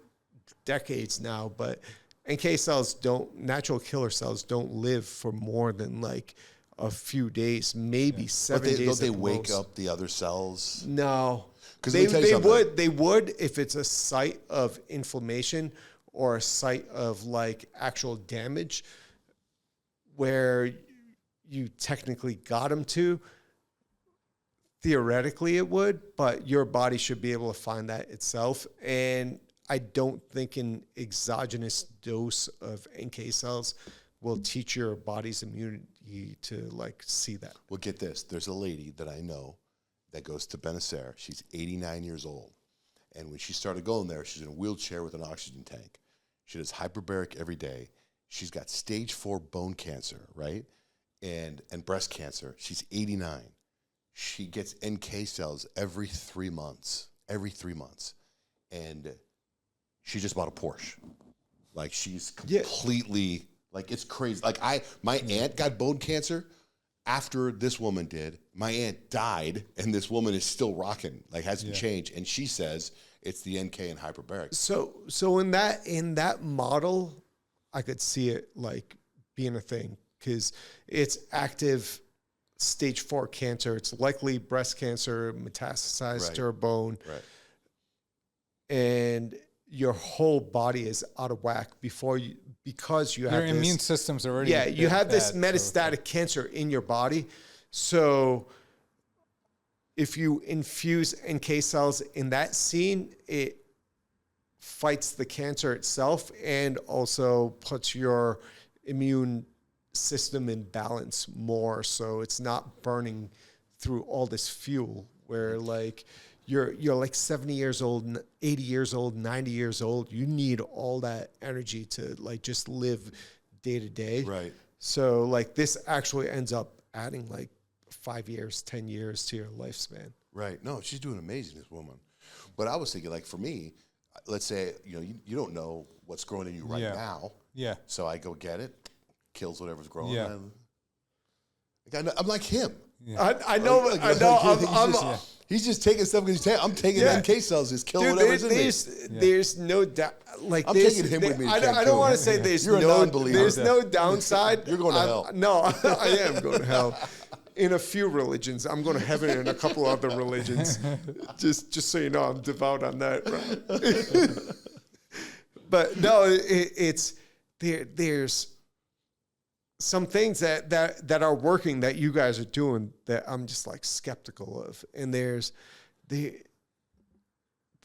decades now, but NK cells natural killer cells don't live for more than like a few days, maybe 7 days. Don't they at the wake most. up the other cells? No, 'Cause they let me tell you something. they would if it's a site of inflammation or a site of like actual damage where you technically got them to. Theoretically it would, but your body should be able to find that itself. And I don't think an exogenous dose of NK cells will teach your body's immunity to like see that. Well, get this. There's a lady that I know that goes to Ben Es. She's 89 years old. And when she started going there, she's in a wheelchair with an oxygen tank. She does hyperbaric every day. She's got stage 4 bone cancer, right? And breast cancer. She's 89. She gets NK cells every 3 months. And she just bought a Porsche. Like, she's completely, like, it's crazy. Like, my aunt got bone cancer after this woman did. My aunt died, and this woman is still rocking, like, hasn't changed. And she says it's the NK and hyperbaric. So in that model, I could see it like being a thing because it's active stage 4 cancer. It's likely breast cancer metastasized to her bone. Right. And your whole body is out of whack because you have your immune system's already you have this bad, metastatic cancer in your body. So if you infuse NK cells in that scene, it fights the cancer itself and also puts your immune system in balance more, so it's not burning through all this fuel where like you're like 70 years old, 80 years old, 90 years old. You need all that energy to like just live day to day. Right. So like this actually ends up adding like 5 years, 10 years to your lifespan. Right. No, she's doing amazing, this woman. But I was thinking, like, for me, let's say, you don't know what's growing in you right now. Yeah. So I go get it, kills whatever's growing. Yeah. I'm like him. Yeah. I know. He's just taking stuff because I'm taking NK cells, just killing whatever's in me. There's no doubt. Like I'm taking him with me. I don't want to say there's You're no a non-believer. There's no downside. You're going to hell. No, I am going to hell. In a few religions, I'm going to heaven in a couple other religions. Just so you know, I'm devout on that. Right? But no, it's there's some things that are working that you guys are doing that I'm just like skeptical of. And there's the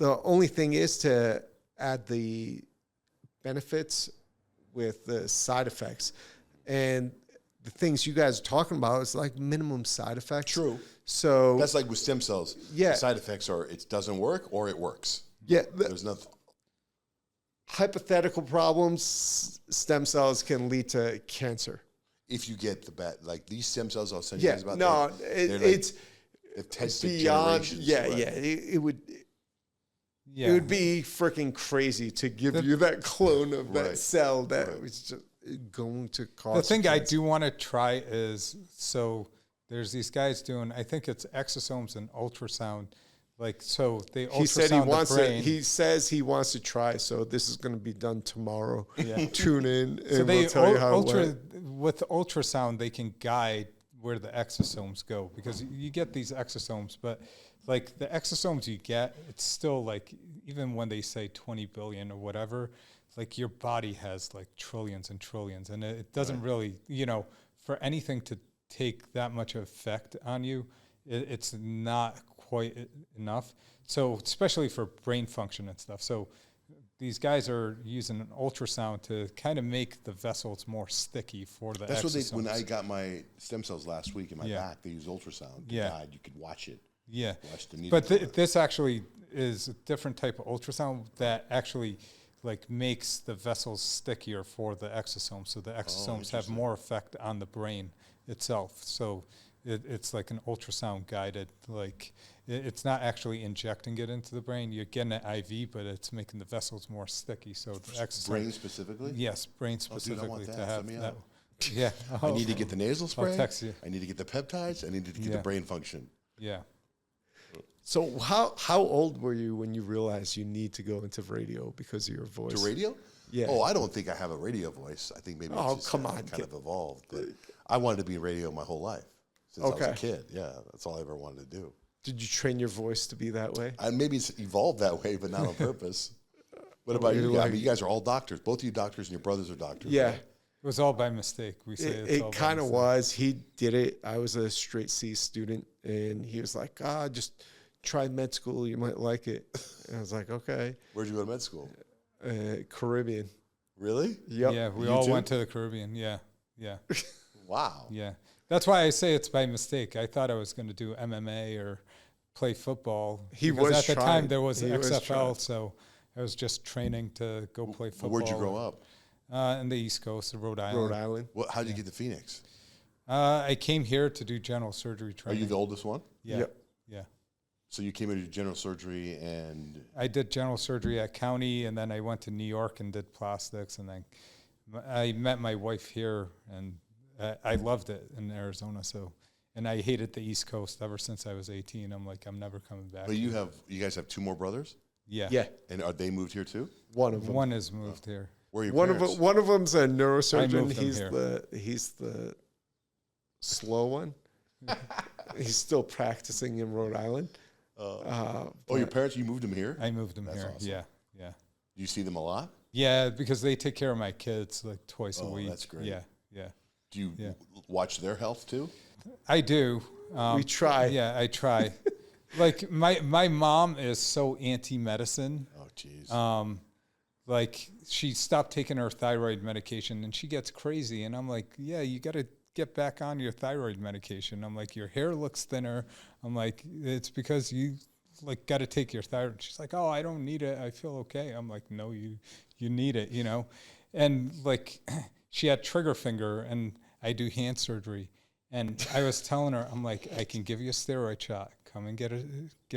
only thing is to add the benefits with the side effects. And the things you guys are talking about is like minimum side effects. True. So that's like with stem cells. Yeah. The side effects are it doesn't work or it works. Yeah. There's nothing. Hypothetical problems, stem cells can lead to cancer. If you get the bad, like these stem cells, I'll send you guys about. No, it's beyond. Yeah, right? Yeah. It would. Yeah. It would be freaking crazy to give you that clone of that cell that was just going to cause. The thing I do want to try is, so there's these guys doing, I think it's exosomes and ultrasound. Like, so they ultrasound he said he wants the brain. He says he wants to try, so this is going to be done tomorrow. Yeah. Tune in and so we'll tell you how it went. With ultrasound, they can guide where the exosomes go, because you get these exosomes, but like the exosomes you get, it's still like, even when they say 20 billion or whatever, like your body has like trillions and trillions, and it doesn't really, for anything to take that much effect on you, it's not quite enough. So especially for brain function and stuff. So these guys are using an ultrasound to kind of make the vessels more sticky for the That's exosomes. what when I got my stem cells last week in my back, they used ultrasound. God, you could watch it. Yeah. Watch the needle. But this actually is a different type of ultrasound that actually like makes the vessels stickier for the exosomes. So the exosomes have more effect on the brain itself. So it's like an ultrasound guided, like it's not actually injecting it into the brain. You're getting an IV, but it's making the vessels more sticky. So the exosome, brain specifically? Yes, brain specifically dude, to have that. Yeah. I need to get the nasal spray. I'll text you. I need to get the peptides. I need to get the brain function. Yeah. So how old were you when you realized you need to go into radio because of your voice? To radio? Yeah. Oh, I don't think I have a radio voice. I think maybe it's just kind of evolved. But I wanted to be in radio my whole life since I was a kid. Yeah, that's all I ever wanted to do. Did you train your voice to be that way? Maybe it's evolved that way, but not on purpose. What about you? I mean, you guys are all doctors. Both of you doctors and your brothers are doctors. Yeah. Right? It was all by mistake. We say it kind of was. He did it. I was a straight C student, and he was like, just try med school. You might like it. And I was like, okay. Where'd you go to med school? Caribbean. Really? Yep. Yeah, we all went to the Caribbean. Yeah. Wow. Yeah. That's why I say it's by mistake. I thought I was going to do MMA or play football. He was at the trying. time there was XFL, so I was just training to go play football. Where'd you grow up? In the East Coast of Rhode Island. Rhode Island. How did you get to Phoenix? I came here to do general surgery training. Are you the oldest one? Yeah. Yep. Yeah. So you came here to do general surgery and... I did general surgery at County, and then I went to New York and did plastics, and then I met my wife here, and I loved it in Arizona. So, and I hated the East Coast ever since I was 18. I'm like, I'm never coming back. But you guys have two more brothers? Yeah. Yeah. And are they moved here too? One of them. One is moved here. Where are your parents? One of them's a neurosurgeon. He's the slow one. He's still practicing in Rhode Island. Your parents, you moved them here? I moved them here. Awesome. Yeah. Do you see them a lot? Yeah, because they take care of my kids like twice a week. That's great. Yeah. Do you watch their health too? I do. We try. Yeah, I try. Like my mom is so anti-medicine. Oh, jeez. Like she stopped taking her thyroid medication and she gets crazy. And I'm like, yeah, you got to get back on your thyroid medication. I'm like, your hair looks thinner. I'm like, it's because you like got to take your thyroid. She's like, oh, I don't need it. I feel okay. I'm like, no, you need it, you know? And like she had trigger finger and I do hand surgery. And I was telling her, I'm like, I can give you a steroid shot. Come and get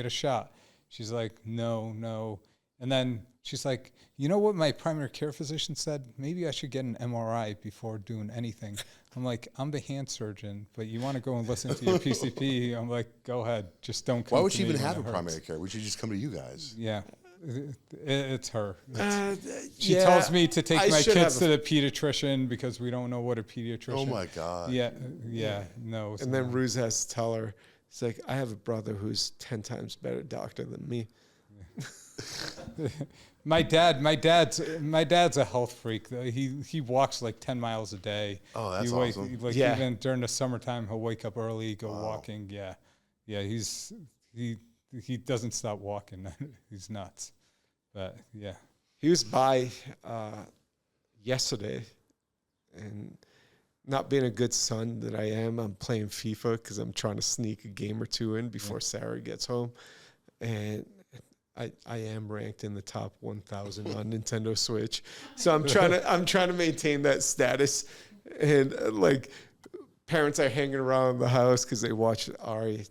a shot. She's like, no. And then she's like, you know what my primary care physician said? Maybe I should get an MRI before doing anything. I'm like, I'm the hand surgeon, but you want to go and listen to your PCP? I'm like, go ahead. Just don't come Why would to she me even when have it a hurts. primary care? We should just come to you guys. Yeah. It's her. She Yeah, tells me to take I my should kids have to the pediatrician because we don't know what a pediatrician. Oh my God. Yeah, no. And then Ruse has to tell her, it's like, I have a brother who's 10 times better doctor than me. my dad's a health freak. He walks like 10 miles a day. Oh, that's awesome. Like Yeah. even during the summertime, he'll wake up early, go walking. Yeah. He doesn't stop walking. He's nuts. But yeah. He was by yesterday, and not being a good son that I am, I'm playing FIFA because I'm trying to sneak a game or two in before Sarah gets home. And I am ranked in the top 1,000 on Nintendo Switch, so I'm trying to maintain that status. And like parents are hanging around the house because they watch Ari.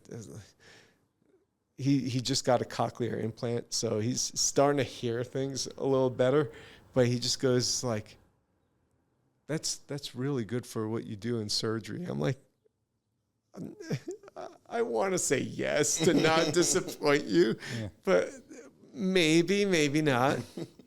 He just got a cochlear implant, so he's starting to hear things a little better. But he just goes like, "That's really good for what you do in surgery." I'm like, I want to say yes to not disappoint you, but maybe not.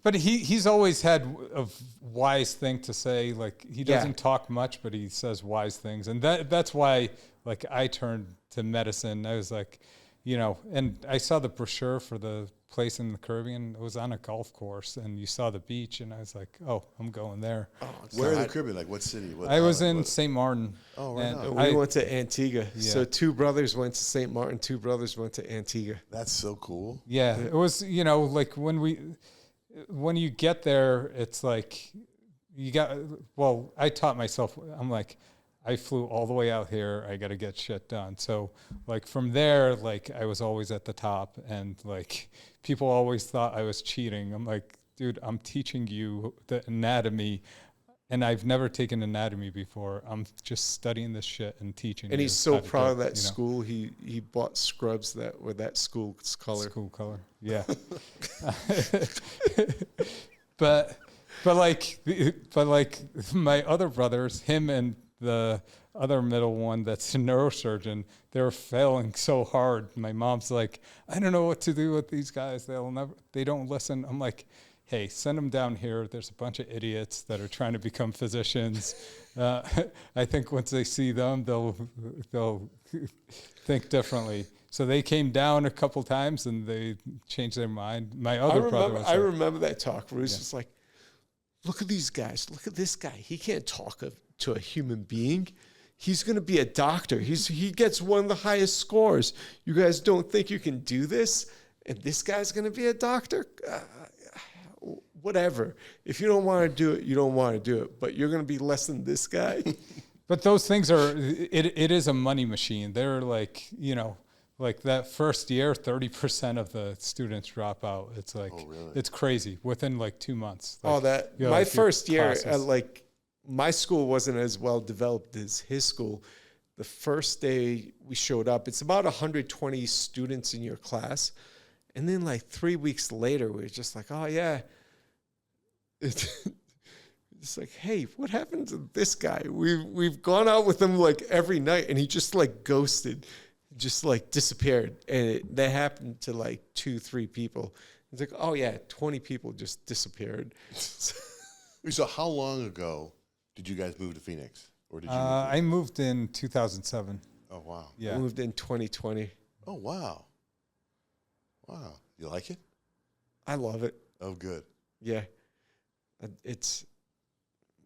But he's always had a wise thing to say. Like he doesn't talk much, but he says wise things, and that's why like I turned to medicine. I was like, you know, and I saw the brochure for the place in the Caribbean. It was on a golf course, and you saw the beach, and I was like, oh, I'm going there. Oh, Where in the Caribbean? Like what city? I was in St. Martin. Oh, right on. We went to Antigua. Yeah. So 2 brothers went to St. Martin, 2 brothers went to Antigua. That's so cool. Yeah, it was, you know, like when you get there, it's like I taught myself, I'm like, I flew all the way out here. I got to get shit done. So like from there, like I was always at the top, and like people always thought I was cheating. I'm like, dude, I'm teaching you the anatomy, and I've never taken anatomy before. I'm just studying this shit and teaching. And you he's so how to proud do of it, that you know? school. He bought scrubs that were that school's color. School color, yeah. but like my other brothers, him and the other middle one that's a neurosurgeon, they're failing so hard. My mom's like, I don't know what to do with these guys. They don't listen. I'm like, hey, send them down here. There's a bunch of idiots that are trying to become physicians. I think once they see them, they'll think differently. So they came down a couple times and they changed their mind. My other brother was I like, remember that talk. Bruce was like, look at these guys. Look at this guy. He can't talk to a human being. He's going to be a doctor. He gets one of the highest scores. You guys don't think you can do this? And this guy's going to be a doctor? Whatever. If you don't want to do it, you don't want to do it. But you're going to be less than this guy. But those things it is a money machine. They're like, you know, like that first year, 30% of the students drop out. It's like, It's crazy within like 2 months. Like, my first year, like my school wasn't as well developed as his school. The first day we showed up, it's about 120 students in your class. And then like 3 weeks later, we were just like, oh yeah. It's like, hey, what happened to this guy? We've gone out with him like every night, and he just like ghosted, just like disappeared. And that happened to like 2-3 people. It's like, oh yeah, 20 people just disappeared. So how long ago did you guys move to Phoenix? Or did you I moved in 2007. Oh wow. Yeah. I moved in 2020. Oh wow. Wow. You like it? I love it. Oh good. Yeah. It's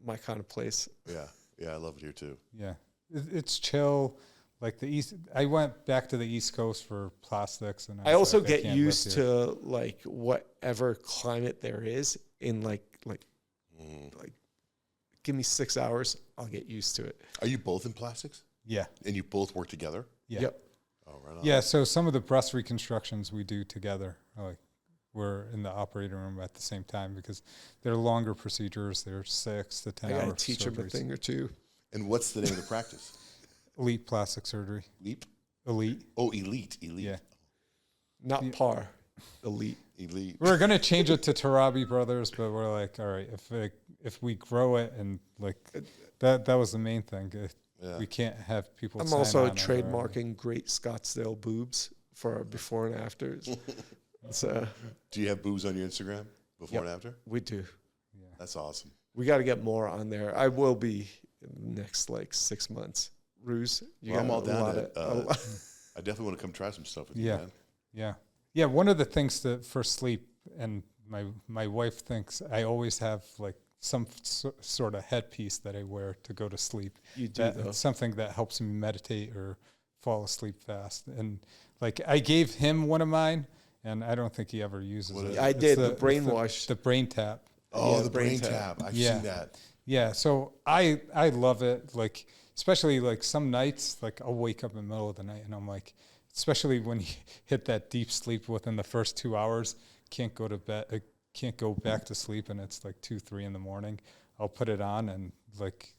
my kind of place. Yeah. Yeah, I love it here too. Yeah. It's chill. Like the East, I went back to the East Coast for plastics, and I also get can't used live here. to like whatever climate there is in like give me 6 hours, I'll get used to it. Are you both in plastics? Yeah. And you both work together? Yeah. Yep. Oh right on. Yeah, so some of the breast reconstructions we do together, like we're in the operating room at the same time because they're longer procedures. They're 6 to 10 I hour gotta teach him a surgeries. thing or two. And what's the name of the practice? Elite plastic surgery. Leap? Elite. Oh, Elite. Yeah. Not par, elite. Elite. We're gonna change it to Tarabi Brothers, but we're like, all right, if we grow it and like that was the main thing. We can't have people. I'm sign also on it or- trademarking Great Scottsdale boobs for our before and afters. So Do you have boobs on your Instagram before and after? we do. That's awesome. We got to get more on there. I will be in the next like 6 months. Ruse, you Well, I'm got all a down lot to of- I definitely want to come try some stuff with you, Yeah. man. Yeah. One of the things that for sleep, and my wife thinks I always have like some sort of headpiece that I wear to go to sleep. You do, That- though. something that helps me meditate or fall asleep fast. And like I gave him one of mine, and I don't think he ever uses it. I It's did, the it's brainwash. the brain tap. Oh, Yeah, the brain brain tap. tap. I've Yeah. seen that. Yeah, so I love it. Like especially like some nights, like I'll wake up in the middle of the night and I'm like, especially when you hit that deep sleep within the first 2 hours, can't go to bed, can't go back to sleep, and it's like 2, 3 in the morning. I'll put it on and like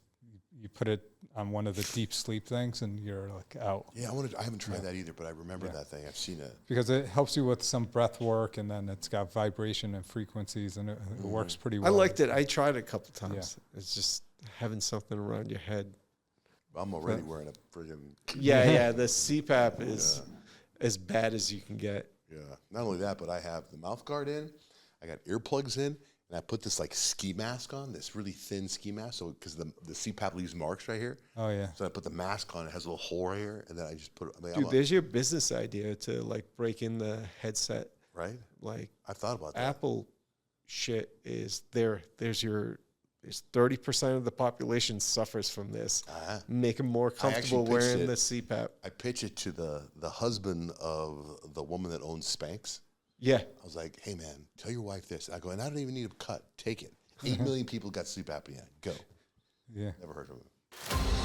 you put it on one of the deep sleep things and you're like out. Yeah, I haven't tried that either, but I remember that thing. I've seen it. Because it helps you with some breath work, and then it's got vibration and frequencies, and it works pretty I well. liked it. I tried it a couple times. It's just having something around your head. I'm already wearing a friggin' Yeah. The CPAP is as bad as you can get. yeah. Not only that, but I have the mouth guard in, I got earplugs in, and I put this like ski mask on, this really thin ski mask. So because the CPAP leaves marks right here. Oh yeah. So I put the mask on. It has a little hole right here, and then I just put. I mean, Dude, there's your business idea to like break in the headset. right. Like I've thought about that. Apple shit is there. There's 30% of the population suffers from this. Make them more comfortable pitched wearing it. the CPAP. I pitch it to the husband of the woman that owns Spanx. Yeah. I was like, hey man, tell your wife this. I go, and I don't even need a cut. Take it. 8 million people got sleep apnea. Go. Yeah. Never heard of it.